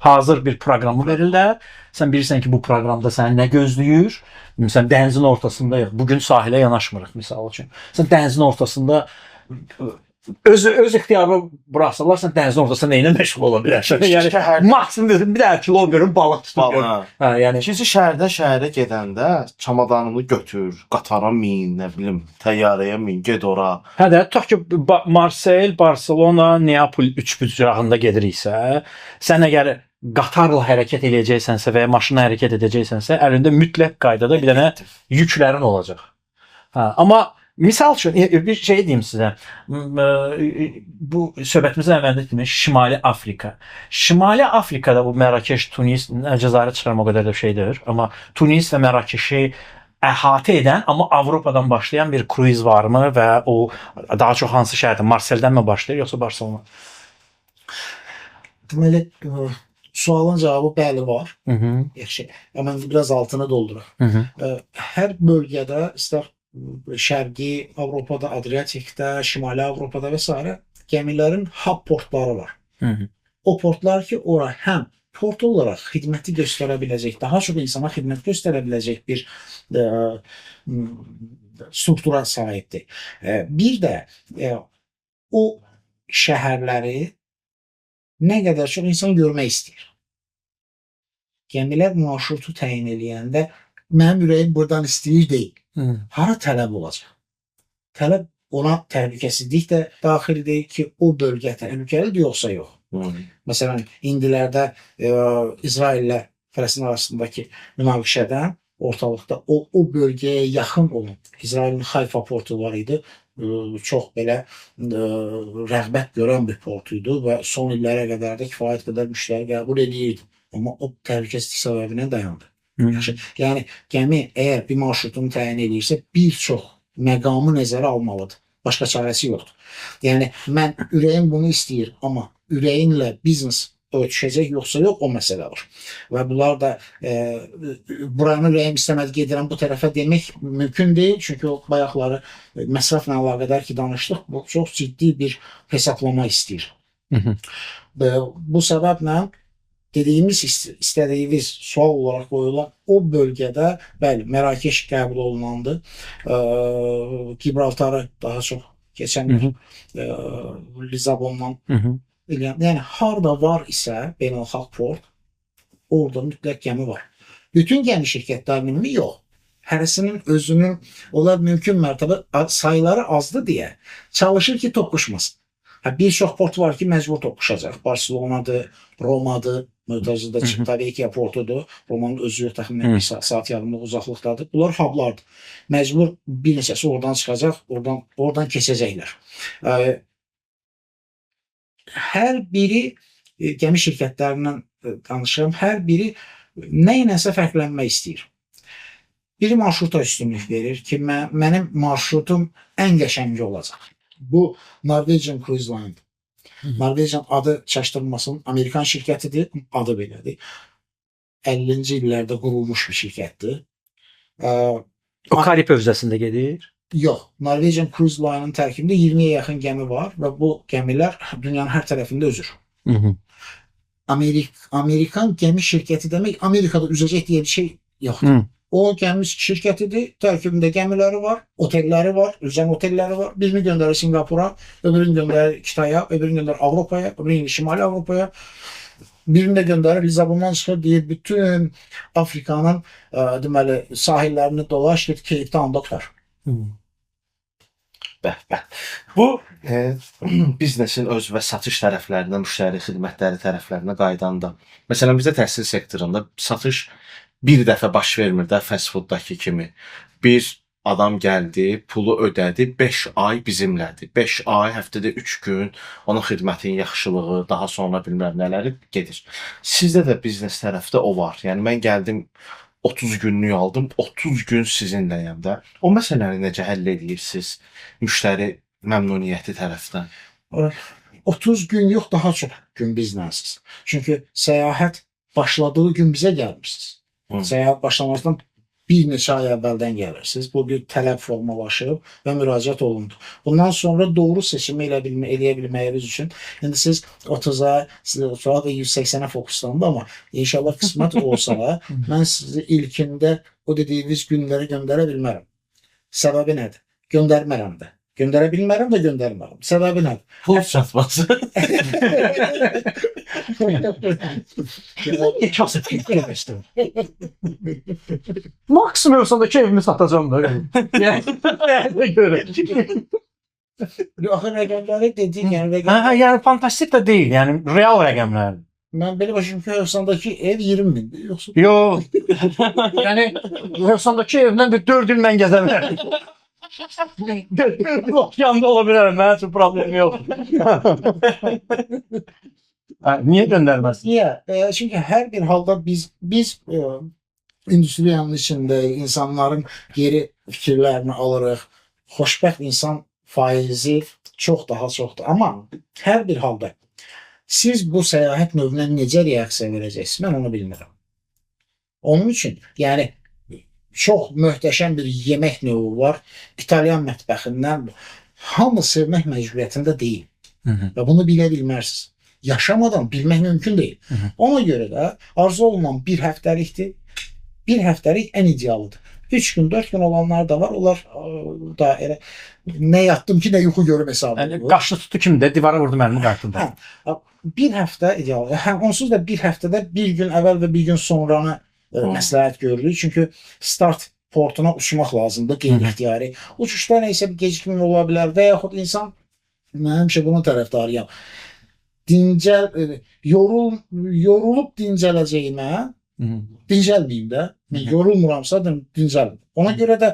hazır bir proqramı verirlər. Sən bilirsən ki, bu proqramda səni nə gözləyir. Məsələn, dənizin ortasındayıq. Bugün sahilə yanaşmırıq, misal üçün. Sən dənizin ortasında öz ixtiyarına buraxsalar, sən dənizin ortasında nə ilə məşğul ola bilərsən? Yəni maksimum dedim, bir dənə kilo görüm, balıq tutur. Yəni ikinci şəhərə gedəndə çamadanını götür, qatara min, nə bilim, təyyarəyə min, ged ora. Hə də, tutaq ki, Marsel, Barcelona, Neapol üçbucağında gediriksə, sən əgər qatarla hərəkət edəcəksənsə və ya maşınla hərəkət edəcəksənsə, əlində mütləq qaydada bir dənə yüklərin olacaq. Amma misal üçün bir şey deyim sizə. Bu söhbətimizin əvvəlində dedim, Şimali Afrika. Şimali Afrikada bu Mərakeş, Tunis, Cəzairə çıxarım o qədər də şeydir. Amma Tunis və Mərakeşi əhatə edən, amma Avropadan başlayan bir kruiz varmı və o daha çox hansı şəhərdə? Marseldən mi başlayır, yoxsa Barcelona? Deməli, sualın cavabı bəli var. Yaxşı. Amma biraz altını dolduruq. Hər bölgədə, istər Şərqi Avropada, Adriatikdə, Şimali Avropada və s. gəmilərin hub portları var. O portlar ki, ora həm port olaraq xidməti göstərə biləcək, daha çox insana xidmət göstərə biləcək bir struktura sahibdir. Bir də o şəhərləri nə qədər çox insan görmək istəyir. Gəmilər marşrutu təyin edəndə mənim ürəyim buradan istəyir deyil. Hara tələb olacaq? Tələb ona təhlükəsizlik də daxildir ki, o bölgə təhlükəlidir yoxsa yox. Məsələn, indilərdə İsraillə Fələstin arasındakı münaqişədən ortalıqda o bölgəyə yaxın olan İsrailin Hayfa portu var idi. Çox belə rəğbət görən bir port idi və son illərə qədər də kifayət qədər müştəri qəbul edirdi. Amma o təhlükəsizlik səbəbindən dayandı. Yəni, gəmi əgər bir marşrutunu təyin edirsə, bir çox məqamı nəzərə almalıdır. Başqa çarəsi yoxdur. Yəni, mən ürəyim bunu istəyir, amma ürəyinlə biznes örtüşəcək yoxsa yox, o məsələ var. Və bunlar da buranı ürəyim istəmədi gedirəm bu tərəfə demək mümkün deyil. Çünki o bayaqları məsrafla əlaqədar ki danışdıq, bu çox ciddi bir hesablama istəyir. Bu səbəblə dediyimiz, istədiyimiz sual olaraq qoyulan o bölgədə, bəli, Mərakeş qəbul olunandı. Gibraltarı daha çox keçənlər Lizabondan. Yəni, harada var isə beynəlxalq port, orada mütləq gəmi var. Bütün gəmi şirkətlərinin mi? Yox. Hərəsinin özünün, onlar mümkün mərtəbə sayıları azdır deyə çalışır ki, toqquşmasın. Bir çox port var ki, məcbur toqquşacaq. Barcelonadır, Romadır, Möhtəzədə tabii ki, portudur. Romanın özü təxminən bir saat yarımlıq uzaqlıqdadır. Bunlar hublardır. Məcbur bir neçəsi oradan çıxacaq, oradan keçəcəklər. Hər biri, gəmi şirkətlərindən danışıram, hər biri nə iləsə fərqlənmək istəyir. Biri marşruta üstünlük verir ki, mənim marşrutum ən qəşəngi olacaq. Bu Norwegian Cruise Line. Norwegian adı çaşdırılmasın, Amerikan şirkətidir, adı belədir. 50-ci illərdə qurulmuş bir şirkətdir. O Karib hövzəsində gedir? Yox, Norwegian Cruise Line-ın tərkibində 20-yə yaxın gəmi var və bu gəmilər dünyanın hər tərəfində üzür. Amerikan gəmi şirkəti demək, Amerikada üzəcək deyə bir şey yoxdur. O gəmi şirkətidir, tərkibində gəmiləri var, otelləri var, üzən otelləri var. Birini göndərir Singapura, öbürünü göndərir Kitaya, öbürünü göndərir Avropaya, öbürünü Şimali Avropaya. Birini də göndərir Lizabondan çıxır, deyir, bütün Afrikanın deməli, sahillərini dolaş, git Cape Town'da qutar. Bu biznesin öz və satış tərəflərinə, müştəri xidmətləri tərəflərinə qaydanda. Məsələn, bizdə təhsil sektorunda satış bir dəfə baş vermir də fast fooddakı kimi. Bir adam gəldi, pulu ödədi, 5 ay bizimlədir. 5 ay, həftədə 3 gün onun xidmətinin yaxşılığı, daha sonra bilməm nələri gedir. Sizdə də biznes tərəfdə o var. Yəni mən gəldim 30 günlük aldım, 30 gün sizinləyəm də. O məsələni necə həll edirsiniz müştəri məmnuniyyəti tərəfdən? 30 gün yox, daha çox gün bizlənsiz. Çünki səyahət başladığı gün bizə gəlmirsiniz. Səyahət başlamasından bir neçə ay əvvəldən gəlirsiniz. Bu bir tələb formalaşıb və müraciət olundu. Bundan sonra doğru seçimi edə bilməyiniz üçün indi siz 30-a, 30-a və 180-ə fokuslandı, amma inşallah qismət olsa mən sizi ilkində o dediyiniz günləri göndərə bilmərəm. Səbəbi nədir? Göndərmərəm də. Göndərə bilmərəm də göndərmərəm. Səbəbi nədir? Pul çatmaz. Kasıb gəlmişdim. Maksimum ölsəndəki evimi satacağım da. Yəni görə. Axı rəqəmləri dediyin, yəni rəqəmlər... Yəni fantastik də deyil, yəni real rəqəmlərdir. Mən belə başım ki, Hövsandakı ev 20 mindir, yoxsa? Yox. Yəni Hövsandakı evdən bir 4 il mən gəzə bilərəm. Yanında ola bilərəm, mənim üçün problemi yox. Niyə göndərməsin? Niyə? Çünki hər bir halda biz industriyanın içində insanların geri fikirlərini alırıq. Xoşbəxt insan faizi çox daha çoxdur. Amma hər bir halda siz bu səyahət növünə necə reaksiya verəcəksiniz, mən onu bilmirəm. Onun üçün, yəni çox möhtəşəm bir yemək növü var. İtalyan mətbəxindən hamı sevmək məcburiyyətində deyil. Və bunu bilə bilmərsiniz. Yaşamadan bilmək mümkün deyil. Ona görə də arzu olunan bir həftəlikdir. Bir həftəlik ən idealıdır. 3 gün, 4 gün olanlar da var. Onlar da elə nə yatdım ki, nə yuxu görüm hesabı. Yəni qaşlı tutdu kimdə, divara vurdu mənim qartımda. Bir həftə ideal. Onsuz da bir həftədə bir gün əvvəl və bir gün sonranı məsləhət görürük. Çünki start portuna uçmaq lazımdır qeyri-ixtiyari. Uçuşda nəsə bir gecikmə ola bilər və yaxud insan, mən həmişə bunun tərəfdarıyam. Yorulub dincələcəyimə dincəlməyim də. Yorulmuramsa dincəlməyim. Ona görə də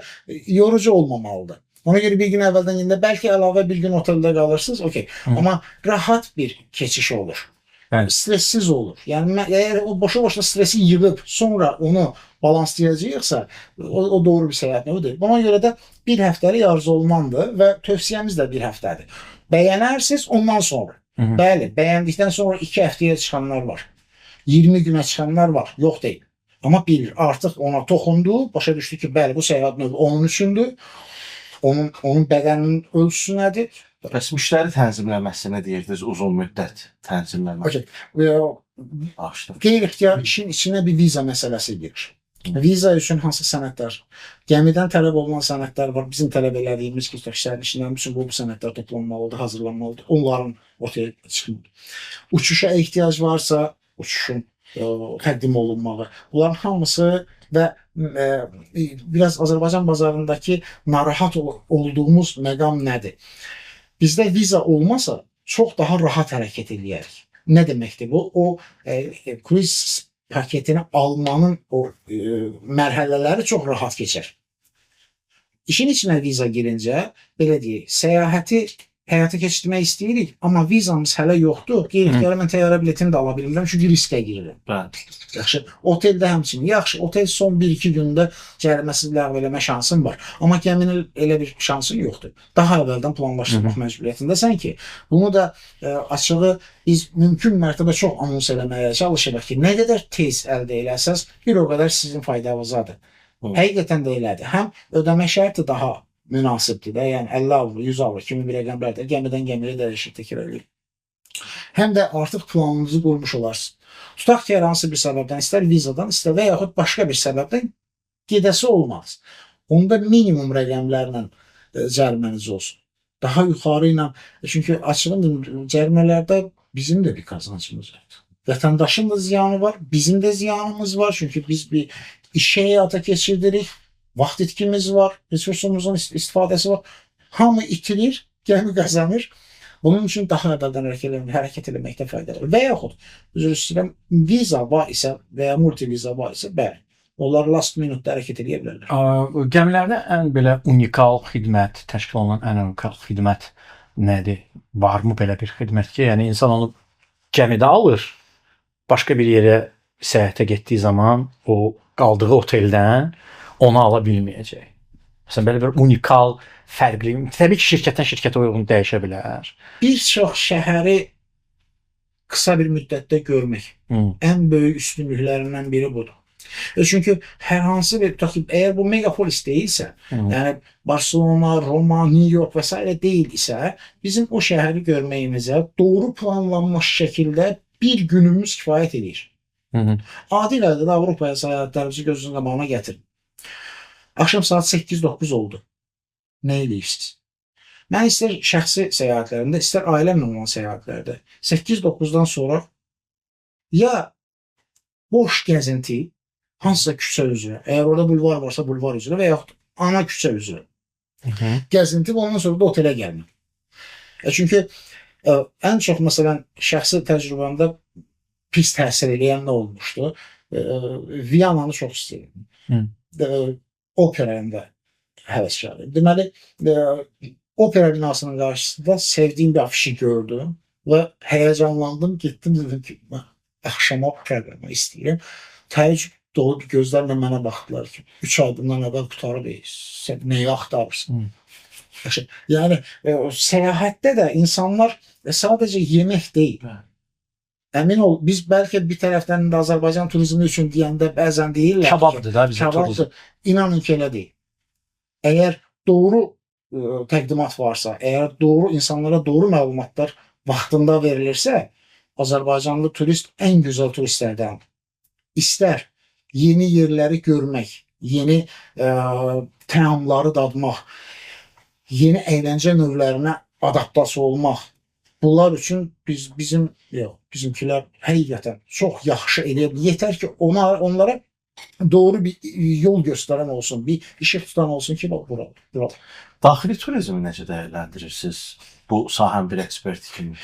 yorucu olmamalıdır. Ona görə bir gün əvvəldən yine bəlkə əlavə bir gün oteldə qalırsınız, okey. Amma rahat bir keçiş olur. Stressiz olur. Yəni əgər o boşa-boşa stresi yığıb sonra onu balanslayacaqsa, o doğru bir səyahət deyil. Buna görə də bir həftəlik arzu olunandır və tövsiyəmiz də bir həftədir. Bəyənərsiniz ondan sonra. Bəli, bəyəndikdən sonra 2 həftəyə çıxanlar var. 20 günə çıxanlar var. Yox deyil. Amma bilir, artıq ona toxundu, başa düşdü ki, bəli, bu səyahət növü onun üçündür. Onun bədəninin ölçüsü nədir? Bəs müştəri tənzimləməsi nə deyirdiniz? Uzun müddət tənzimləmə. Qeyri-ixtiyar işin içinə bir viza məsələsi girir. Viza üçün hansı sənədlər? Gəmidən tələb olunan sənədlər var. Bizim tələb elədiyimiz ki, sərnişinlərin üçün bu sənədlər toplanmalıdır, hazırlanmalıdır. Onların ortaya çıxmalıdır. Uçuşa ehtiyac varsa, uçuşun təqdim olunmalı. Bunların hamısı və biraz Azərbaycan bazarındakı narahat olduğumuz məqam nədir? Bizdə viza olmasa çox daha rahat hərəkət edərik. Nə deməkdir bu? O kruiz paketini almanın o mərhələləri çox rahat keçər. İşin içinə viza girincə, belə deyək, səyahəti həyata keçirmək istəyirik, amma vizamız hələ yoxdur. Qeyri-ixtiyari mən təyyarə biletini də ala bilmirəm, çünki riskə girirəm. Yaxşı, oteldə həmçinin. Yaxşı, otel son 1-2 gündə cəriməsiz ləğv eləmə şansın var. Amma gəminin elə bir şansın yoxdur. Daha əvvəldən planlaşdırmaq məcburiyyətindəsən ki, bunu da açığı biz mümkün mərtəbə çox anons eləməyə çalışırıq ki, nə qədər tez əldə eləsəz, bir o qədər sizin faydanızadır. Həqiqətən də elədir. Həm ödəmə şərti daha münasibdir də, yəni 50 avro, 100 avro kimi bir rəqəmlərdir. Gəmidən gəmiyə dəyişir, təkrar edir. Həm də artıq planınızı qurmuş olarsınız. Tutaq ki, hər hansı bir səbəbdən, istər vizadan, istər və yaxud başqa bir səbəbdən gedəsi olmaz. Onda minimum rəqəmlərlə cəriməniz olsun. Daha yuxarı ilə, çünki açığın cərimələrdə bizim də bir qazancımız var. Vətəndaşın da ziyanı var, bizim də ziyanımız var. Çünki biz bir işə həyata keçirdirik. Vaxt itkimiz var, resursumuzun istifadəsi var. Hamı itirir, gəmi qazanır. Bunun üçün daha əvvəldən hərəkət eləməkdə fayda var. Və yaxud, üzr istəyirəm, viza var isə və ya multiviza var isə, bəli, onlar last minute hərəkət edə bilərlər. Gəmilərdə ən belə unikal xidmət, təşkil olunan ən unikal xidmət nədir? Varmı belə bir xidmət ki, yəni insan onu gəmidə alır, başqa bir yerə səyahətə getdiyi zaman o qaldığı oteldən onu ala bilməyəcək. Məsələn, belə bir unikal, fərqli, təbii ki, şirkətdən şirkətə uyğun dəyişə bilər. Bir çox şəhəri qısa bir müddətdə görmək ən böyük üstünlüklərindən biri budur. Çünki hər hansı bir, əgər bu megapolis deyilsə, yəni Barcelona, Roma, New York və s. deyil isə, bizim o şəhəri görməyimizə doğru planlanmış şəkildə bir günümüz kifayət edir. Adi qaydada Avropaya səyahətlərimizi gözünün qabağına gətirin. Axşam saat 8-9 oldu. Nə edirsiniz? Mən istər şəxsi səyahətlərində, istər ailəmlə olan səyahətlərdə 8-9-dan sonra ya boş gəzinti, hansısa küçə üzrə, əgər orada bulvar varsa bulvar üzrə və yaxud ana küçə üzrə gəzinti, ondan sonra da otelə gəlmə. Çünki ən çox, məsələn, şəxsi təcrübəmdə pis təsir edən nə olmuşdu? Viyananı çox istəyirdim. Operayında həvəskarıyım. Deməli, opera binasının qarşısında sevdiyim bir afişi gördüm və həyəcanlandım, getdim, dedim ki, axşama proqramı istəyirəm. Təəccüb dolu bir gözlərlə mənə baxdılar ki, 3 aydından əvvəl qutarıb, sən nəyi axtarırsan? Yəni, səyahətdə də insanlar sadəcə yemək deyil. Əmin ol, biz bəlkə bir tərəfdən də Azərbaycan turizmi üçün deyəndə bəzən deyirlər ki, kababdır da bizim turizm. İnanın ki, elə deyil. Əgər doğru təqdimat varsa, əgər doğru insanlara doğru məlumatlar vaxtında verilirsə, Azərbaycanlı turist ən gözəl turistlərdən. İstər yeni yerləri görmək, yeni təamları dadmaq, yeni əyləncə növlərinə adaptasiya olmaq. Bunlar üçün bizimkilər həqiqətən çox yaxşı eləyə bilər. Yetər ki, onlara doğru bir yol göstərən olsun, bir işıq tutan olsun ki, bax bura. Daxili turizmi necə dəyərləndirirsiniz bu sahənin bir eksperti kimi?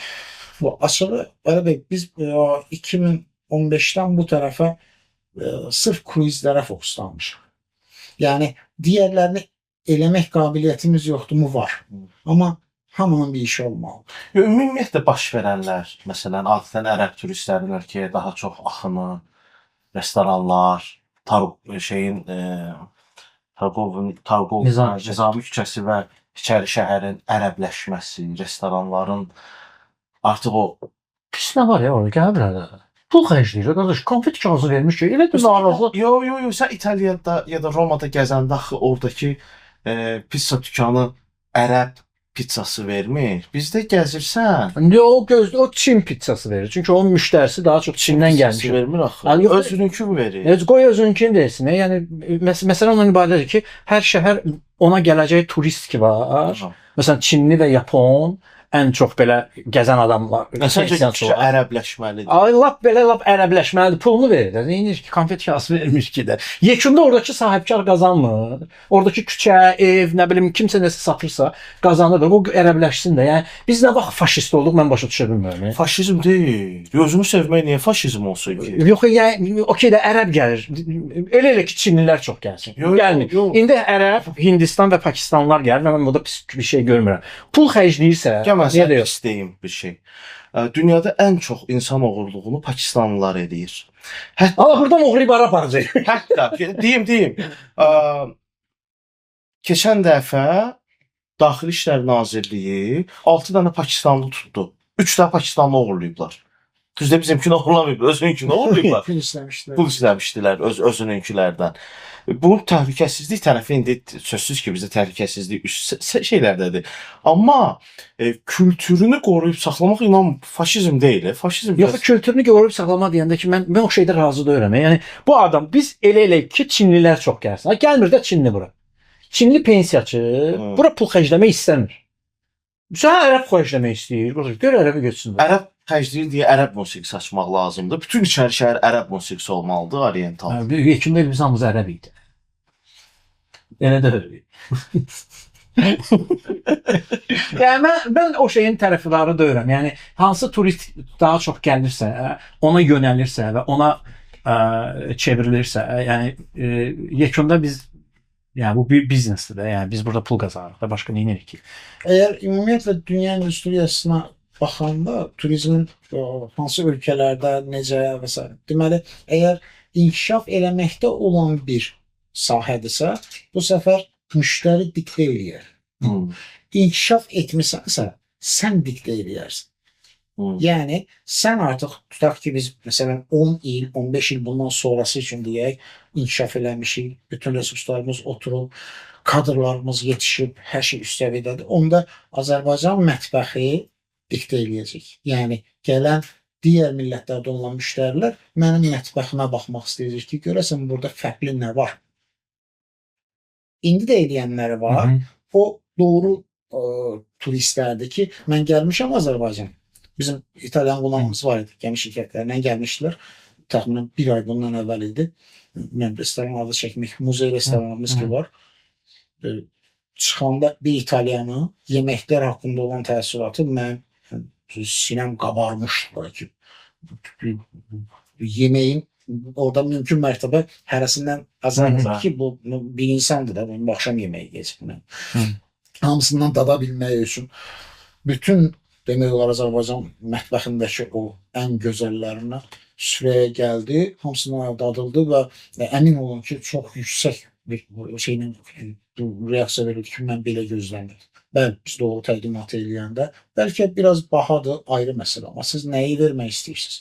Bu açığı, Əli bəy, biz 2015-dən bu tərəfə sırf kruizlərə fokuslanmışıq. Yəni, digərlərini eləmək qabiliyyətimiz yoxdur mu? Var. Amma hamının bir işi olmalı. Ümumiyyətlə baş verənlər, məsələn, adətən ərəb turistlərin ölkəyə daha çox axını, restoranlar, Nizami küçəsi və içəri şəhərin ərəbləşməsi, restoranların artıq o pis nə var ya orada, gəl burada. Pul xərcləyir, qardaş, konfet kağızı vermiş ki, elə bir narazı. Yo, sən İtaliyada ya da Romada gəzəndə axı oradakı pizza dükanı ərəb pizzası vermir. Bizdə gəzirsən. O Çin pizzası verir. Çünki onun müştərisi daha çox Çindən gəlmiş. Vermir axı. Özününkü verir. Qoy özününkünü versin. Yəni məsələ ondan ibarətdir ki, hər şəhər ona gələcək turist ki var. Məsələn, Çinli və Yapon ən çox belə gəzən adamlar. Məsələn, ərəbləşməlidir. Lap ərəbləşməlidir. Pulunu verir. Neyinir ki, konfet kağısı vermiş ki də. Yekunda oradakı sahibkar qazanmır. Oradakı küçə, ev, nə bilim, kimsə nəsə satırsa qazanır. O ərəbləşsin də. Yəni biz nə vaxt faşist olduq, mən başa düşə bilmirəm. Faşizm deyil. Özünü sevmək niyə faşizm olsun ki? Yox, yəni okey də ərəb gəlir. Elə ki, Çinlilər çox gəlsin. Gəlmir. İndi ərəb, Hindistan və Pakistanlılar gəlir və mən burada pis bir şey görmürəm. Pul xərcləyirsə Məsələn, istəyim bir şey. Dünyada ən çox insan oğurluğunu Pakistanlılar edir. Allah buradan oğurlayıb ara aparacaq. Hətta, deyim. Keçən dəfə Daxili İşlər Nazirliyi 6 dənə Pakistanlı tutdu. 3 dənə Pakistanlı oğurlayıblar. Düzdür, bizimkini oğurlamayıblar, özününkini oğurlayıblar. Pul istəmişdilər özününkilərdən. Bu təhlükəsizlik tərəfi indi sözsüz ki, bizdə təhlükəsizlik üst şeylərdədir. Amma kültürünü qoruyub saxlamaq inan faşizm deyil. Faşizm yox, kültürünü qoruyub saxlamaq deyəndə ki, mən o şeydə razı deyiləm. Yəni bu adam biz elə ki, Çinlilər çox gəlsin. Gəlmir də Çinli bura. Çinli pensiyaçı bura pul xərcləmək istəmir. Sən ərəb xərcləmək istəyir. Gör ərəbə götürsün. Ərəb xərcləyir deyə ərəb musiqisi açmaq lazımdır. Bütün içəri şəhər ərəb musiqisi olmalıdır, oriental. Yekunda biz hamımız ərəb idi. Elə də öyle. Yəni mən o şeyin tərəfdarı deyirəm. Yəni hansı turist daha çox gəlirsə, ona yönəlirsə və ona çevrilirsə, yəni yekunda biz bu bir biznesdir də. Yəni biz burada pul qazanırıq da, başqa nə edirik ki? Əgər ümumiyyətlə dünya industriyasına baxanda turizmin hansı ölkələrdə necə və s. deməli, əgər inkişaf eləməkdə olan bir sahədirsə, bu səfər müştəri diktə eləyər. İnkişaf etmisənsə, sən diktə eləyərsən. Yəni, sən artıq tutaq ki, biz məsələn 10 il, 15 il bundan sonrası üçün deyək, inkişaf eləmişik, bütün resurslarımız oturub, kadrlarımız yetişib, hər şey üst səviyyədədir. Onda Azərbaycan mətbəxi diktə eləyəcək. Yəni, gələn digər millətlərdə olan müştərilər mənim mətbəximə baxmaq istəyəcək ki, görəsən burada fərqli nə var? İndi də eləyənləri var. O doğru turistlərdir ki, mən gəlmişəm Azərbaycan. Bizim İtalyan qonağımız var idi, gəmi şirkətlərindən gəlmişdilər. Təxminən bir ay bundan əvvəl idi. Mən restoran adı çəkmək, muzey restoranımız ki var. Çıxanda bir İtalyanı yeməklər haqqında olan təəssüratı mən sinem qabarmışdı ki, yeməyin orada mümkün mərtəbə hərəsindən azalır ki, bu bir insandır da, bu axşam yeməyi geçib. Hamısından dada bilmək üçün bütün demək olar Azərbaycan mətbəxindəki o ən gözəllərindən süfrəyə gəldi, hamısından dadıldı və əmin olun ki, çox yüksək bir şeylə reaksiya verildi ki, mən belə gözləmirdim. Bəli, biz də o təqdimatı eləyəndə bəlkə biraz bahadır, ayrı məsələ, amma siz nəyi vermək istəyirsiniz?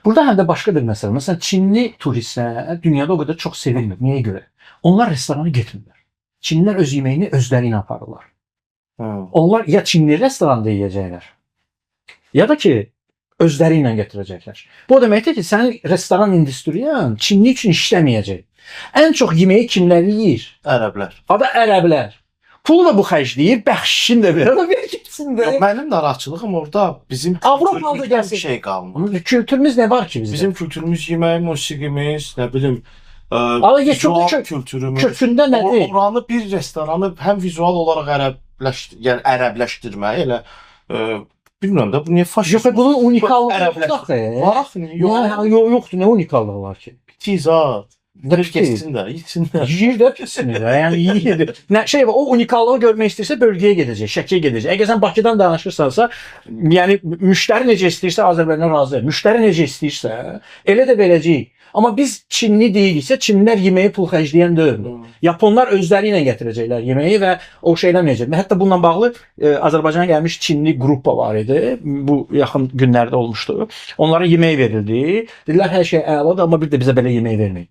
Burada həm də başqa bir məsələ. Məsələn, Çinli turistlər dünyada o qədər çox sevilmir. Niyə görə? Onlar restorana getmirlər. Çinlilər öz yeməyini özləri ilə aparırlar. Onlar ya Çinli restoranda yeyəcəklər, ya da ki özləri ilə gətirəcəklər. Bu o deməkdir ki, sənin restoran industriyan Çinli üçün işləməyəcək. Ən çox yeməyi kimlər yeyir? Ərəblər. Ada ərəblər. Pulu da bu xərcləyir, bəxşişini də verir, ver getsin də. Mənim narahatçılığım orada bizim Avropalı gəlsin. bir şey qalmır. Kültürümüz nə var ki bizdə? Bizim kültürümüz, yemək, musiqimiz, nə bilim, vizual kültürümüz. Kökündə nədir? Oranı bir restoranı həm vizual olaraq yəni ərəbləşdirmək elə bilmirəm də bu niyə faşist? Yox, bunun unikallığı yoxdur. Nə unikallığı var ki? Tizat. Geçsin də, yesin də. Yiyir də pisini də, yəni yiyir. Nə şey var, o unikallığı görmək istəyirsə bölgəyə gedəcək, Şəkiyə gedəcək. Əgər sən Bakıdan danışırsansa, yəni müştəri necə istəyirsə Azərbaycan razı. Müştəri necə istəyirsə, elə də verəcəyik. Amma biz Çinli deyiriksə, Çinlilər yeməyi pul xərcləyən deyil. Yaponlar özləri ilə gətirəcəklər yeməyi və o şey eləməyəcək. Hətta bununla bağlı Azərbaycana gəlmiş Çinli qrupa var idi. Bu yaxın günlərdə olmuşdu. Onlara yemək verildi. Dedilər hər şey əladır, amma bir də bizə belə yemək verməyin.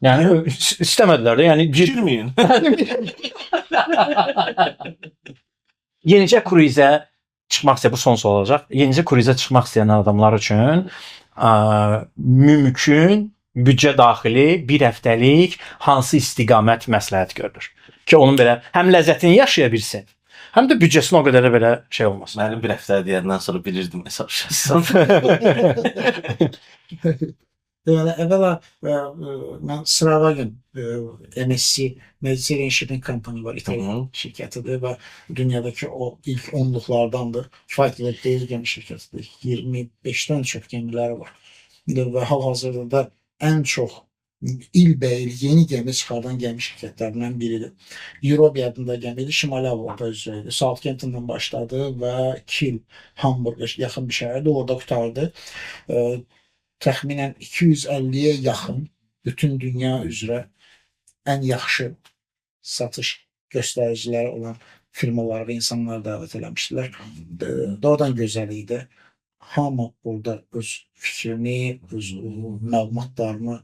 Yəni istəmədilər də. Yəni girməyin. Yenicə kruizə çıxmaq istəyən, bu sonsuz olacaq. Yenicə kruizə çıxmaq istəyən adamlar üçün mümkün büdcə daxili bir həftəlik hansı istiqamət məsləhət görülür ki, onun belə həm ləzzətini yaşaya bilsin, həm də büdcəsini o qədər də belə şey olmasın. Mənim bir həftə deyəndən sonra bilirdim əsasən. Deməli, əvvəla mən Sravagen MSC Mediterranean Shipping Company var, İtalyan şirkətidir və dünyadakı o ilk 10'luklardandır. Kifayət qədər deyil gəmi şirkətidir. 25'dən çox gəmiləri var. Və hal-hazırda da ən çox ilbəil yeni gəmi çıxardan gəmi şirkətlərindən biridir. Europe adında gəmidir, Şimali Avropa üzrə idi. Southampton'dan başladı və Kiel, Hamburg yaxın bir şəhərdir, orada qutardı. Təxminən 250'ye yaxın bütün dünya üzrə ən yaxşı satış göstəriciləri olan firmalar və insanlar dəvət eləmişdilər. Doğrudan gözəl idi. Hamı burada öz fikrini, öz məlumatlarını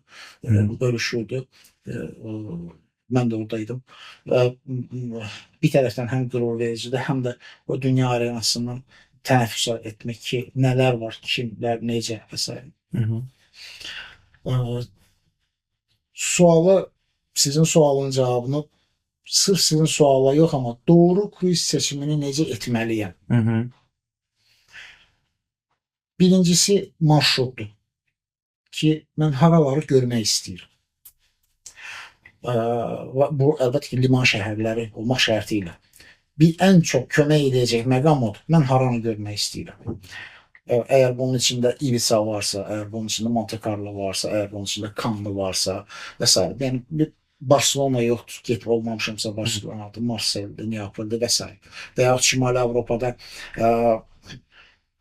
bölüşürdü. Mən də oradaydım. Bir tərəfdən həm qürur vericidir, həm də o dünya arenasından tənəffüs etmək ki, nələr var, kimlər, necə və s. Sualı, sizin sualın cavabını sırf sizin suala yox, amma doğru kruiz seçimini necə etməliyəm? Birincisi marşrutdur ki, mən haraları görmək istəyirəm. Bu, əlbəttə ki, liman şəhərləri olmaq şərti ilə. Bir ən çox kömək edəcək məqam odur. Mən haranı görmək istəyirəm. Əgər bunun içində Ibiza varsa, əgər bunun içində Monte Carlo varsa, əgər bunun içində Cannes varsa və s. Yəni, Barcelona yoxdur, getib olmamışımsa Barcelonadır, Marseille'dir, Neapol'dir və s. Və yaxud Şimali Avropada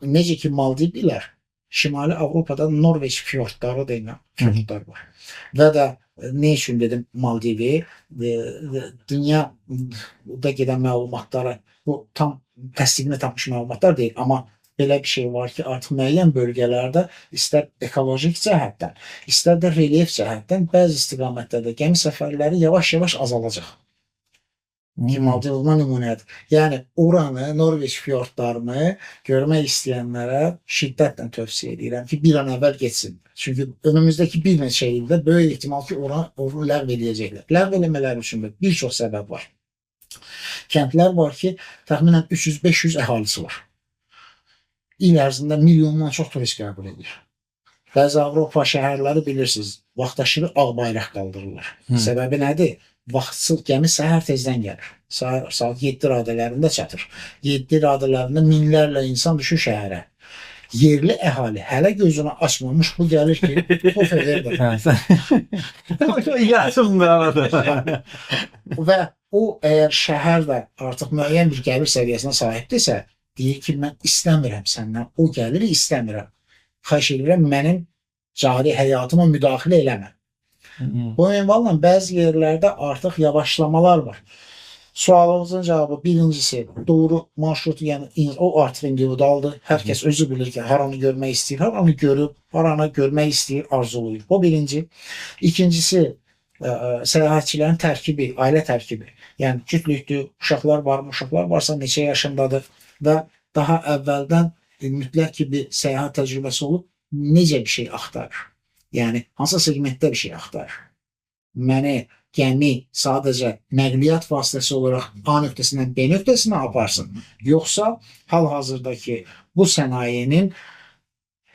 necə ki Maldivlər, Şimali Avropada Norveç fiyortları deyilən fiyortlar var. Və də ne üçün dedim Maldivi, dünyada gedən məlumatları, bu tam təsdiqini tapmış məlumatlar deyil, amma belə bir şey var ki, artıq müəyyən bölgələrdə istər ekolojik cəhətdən, istər də relyef cəhətdən bəzi istiqamətlərdə gəmi səfərləri yavaş-yavaş azalacaq. Maldiv buna nümunədir. Yəni, oranı, Norveç fiyortlarını görmək istəyənlərə şiddətlə tövsiyə edirəm ki, bir an əvvəl geçsin. Çünki önümüzdəki bir neçə ildə böyük ehtimal ki, onu ləğv edəcəklər. Ləğv eləmələri üçün bir çox səbəb var. Kəndlər var ki, təxminən 300-500 əhalisi var. İl ərzində milyondan çox turist qəbul edir. Bəzi Avropa şəhərləri bilirsiniz, vaxtaşırı ağ bayraq qaldırırlar. Səbəbi nədir? Vaxtsız gəmi səhər tezdən gəlir. Saat 7 radələrində çatır. 7 radələrində minlərlə insan düşür şəhərə. Yerli əhali hələ gözünü açmamış bu gəlir ki, bu federdir. Və o əgər şəhər də artıq müəyyən bir gəlir səviyyəsinə sahibdirsə, deyir ki, mən istəmirəm səndən, o gəliri istəmirəm. Xahiş edirəm, mənim cari həyatıma müdaxilə eləmə. Bu ünvanla bəzi yerlərdə artıq yavaşlamalar var. Sualımızın cavabı birincisi doğru marşrutu, yəni o artıq individualdır. Hər kəs özü bilir ki, haranı görmək istəyir, haranı görüb, haranı görmək istəyir, arzulayır. Bu birinci. İkincisi, səyahətçilərin tərkibi, ailə tərkibi. Yəni cütlükdür, uşaqlar var, uşaqlar varsa neçə yaşındadır və daha əvvəldən mütləq ki bir səyahət təcrübəsi olub necə bir şey axtarır. Yəni hansı segmentdə bir şey axtarır. Məni gəmi sadəcə nəqliyyat vasitəsi olaraq A nöqtəsindən B nöqtəsinə aparsın, yoxsa hal-hazırdakı bu sənayenin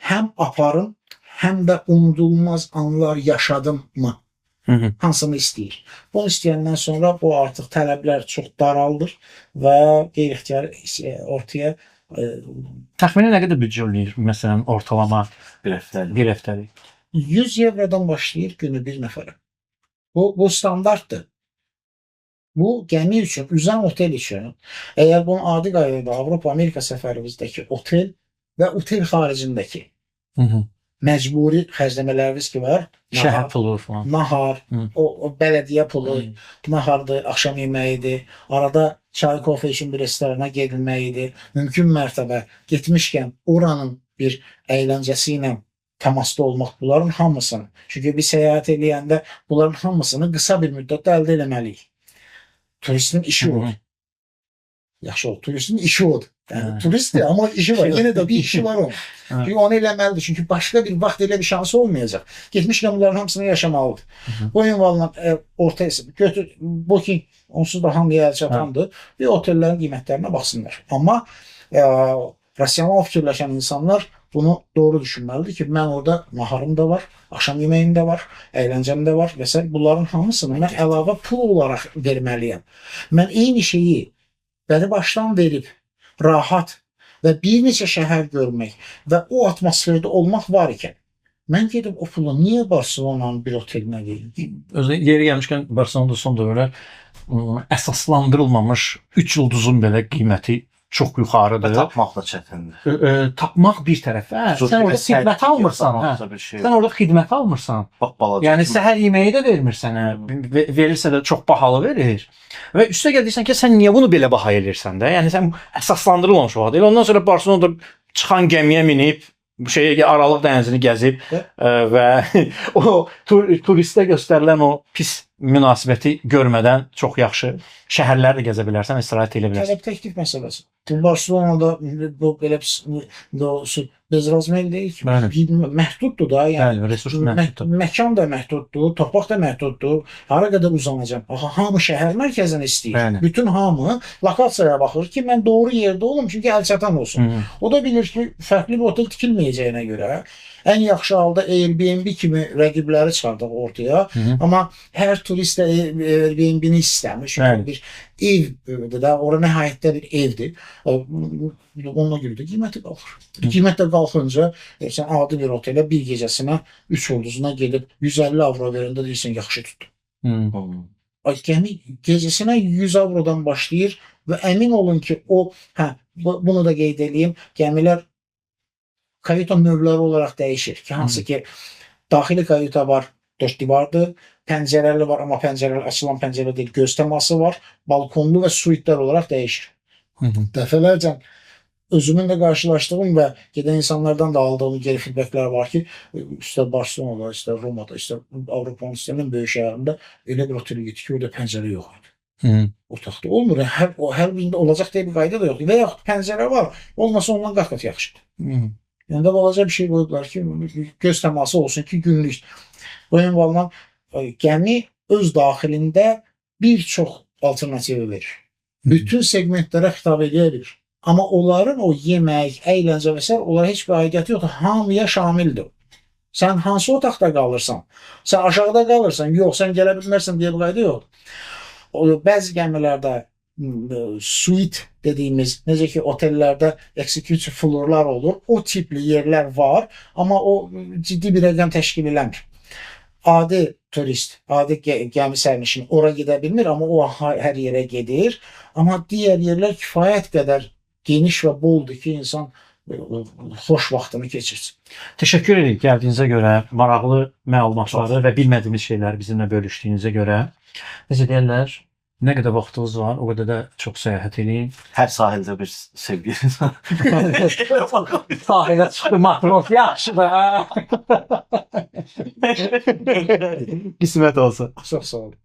həm aparım, həm də unudulmaz anlar yaşadımmı? Hansını istəyir? Bunu istəyəndən sonra bu artıq tələblər çox daraldır və qeyri-ixtiyari ortaya Təxminən nə qədər büdcə eləyir? Məsələn, ortalama bir həftəlik. 100 evrodan başlayır günü bir nəfərə. Bu standartdır. Bu gəmi üçün, üzən otel üçün, əgər bunun adi qaydada Avropa-Amerika səfərimizdəki otel və otel xaricindəki məcburi xərcləmələriniz ki var. Şəhər pulu falan. Nahar, o bələdiyyə pulu, nahardır, axşam yeməyidir, arada çay, kofe üçün bir restorana gedilməyidir. Mümkün mərtəbə getmişkən oranın bir əyləncəsi ilə təmasda olmaq bunların hamısını. Çünki bir səyahət eləyəndə bunların hamısını qısa bir müddətdə əldə eləməliyik. Turistin işi odur. Yaxşı oldu. Turistin işi odur. Yəni turistdir, amma işi var. Yenə də bir işi var onun. Çünki onu eləməlidir. Çünki başqa bir vaxt elə bir şansı olmayacaq. Getmişkən bunların hamısını yaşamalıdır. Bu ünvanla orta götür, booking onsuz da hamıya əl çatandır. Bir otellərin qiymətlərinə baxsınlar. Amma rasional fikirləşən insanlar bunu doğru düşünməlidir ki, mən orada naharım da var, axşam yeməyim də var, əyləncəm də var və s. Bunların hamısını mən əlavə pul olaraq verməliyəm. Mən eyni şeyi bəri başdan verib, rahat və bir neçə şəhər görmək və o atmosferdə olmaq var ikən, mən gedib o pulu niyə Barcelonanın bir otelinə verim? Özü yeri gəlmişkən Barcelonada son dövrlər əsaslandırılmamış 3 ulduzun belə qiyməti çox yuxarıdır. Tapmaq da çətindir. Tapmaq bir tərəfə, sən orada xidmət almırsan. Sən orada xidmət almırsan. Yəni səhər yeməyi də vermir sənə. Verirsə də çox bahalı verir. Və üstə gəlirsən ki, sən niyə bunu belə baha elirsən də? Yəni sən əsaslandırılmamış o deyil. Ondan sonra Barcelonada çıxan gəmiyə minib bu şeyə Aralıq dənizini gəzib və o turistə göstərilən o pis münasibəti görmədən çox yaxşı şəhərləri də gəzə bilərsən, istirahət edə bilərsən. Tələb təklif məsələsi. Barcelonada bu belə bezrazmel deyil ki, məhduddur da. Yəni resurs məhduddur. Məkan da məhduddur, torpaq da məhduddur. Hara qədər uzanacam? Axı hamı şəhər mərkəzini istəyir. Bütün hamı lokasiyaya baxır ki, mən doğru yerdə olum, çünki əlçatan olsun. O da bilir ki, fərqli bir otel tikilməyəcəyinə görə ən yaxşı halda Airbnb kimi rəqibləri çıxardıq ortaya. Amma hər turist də Airbnb-ni istəmir. Çünki bir evdir də, ora nəhayətdə bir evdir. Onunla görə də qiyməti qalxır. Qiymət də qalxınca sən adi bir otelə bir gecəsinə 3 ulduzuna gedib 150 avro verəndə deyirsən yaxşı tutdu. Gəmi gecəsinə 100 avrodan başlayır və əmin olun ki, bunu da qeyd edeyim, gəmilər kayuta növləri olaraq dəyişir ki, hansı ki daxili kayuta var, 4 divardır, pəncərəli var, amma pəncərəli açılan pəncərə deyil, göz təması var, balkonlu və suitlər olaraq dəyişir. Dəfələrcə özümün də qarşılaşdığım və gedən insanlardan da aldığım geri feedbacklər var ki, istər Barcelonada, istər Romada, istər Avropanın istənilən böyük şəhərində elə bir otel getdik ki, orada pəncərə yox idi. Otaqda olmur. Hər birində olacaq deyə bir qayda da yoxdur. Və yaxud pəncərə var, olmasa ondan qat-qat yaxşıdır. Yəni də balaca bir şey qoyublar ki, göz təması olsun ki, günlük. Bu ünvanla gəmi öz daxilində bir çox alternativi verir. Bütün segmentlərə xitab edir. Amma onların o yemək, əyləncə və s. onlara heç bir aidiyyəti yoxdur. Hamıya şamildir. Sən hansı otaqda qalırsan? Sən aşağıda qalırsan? Yox, sən gələ bilmərsən deyə bir qayda yoxdur. Bəzi gəmilərdə suite dediyimiz, necə ki otellərdə executive floorlar olur, o tipli yerlər var, amma o ciddi bir rəqəm təşkil eləmir. Adi turist, adi gəmi sərnişini ora gedə bilmir, amma o hər yerə gedir. Amma digər yerlər kifayət qədər geniş və boldur ki, insan xoş vaxtını keçirsin. Təşəkkür edirik gəldiyinizə görə, maraqlı məlumatları və bilmədiyimiz şeyləri bizimlə bölüşdüyünüzə görə. Necə deyirlər? Nə qədər vaxtınız var, o qədər də çox səyahət edin. Hər sahildə bir sevginiz var. Sahilə çıxdı, matros yaxşıdır. Qismət olsun. Çox sağ olun.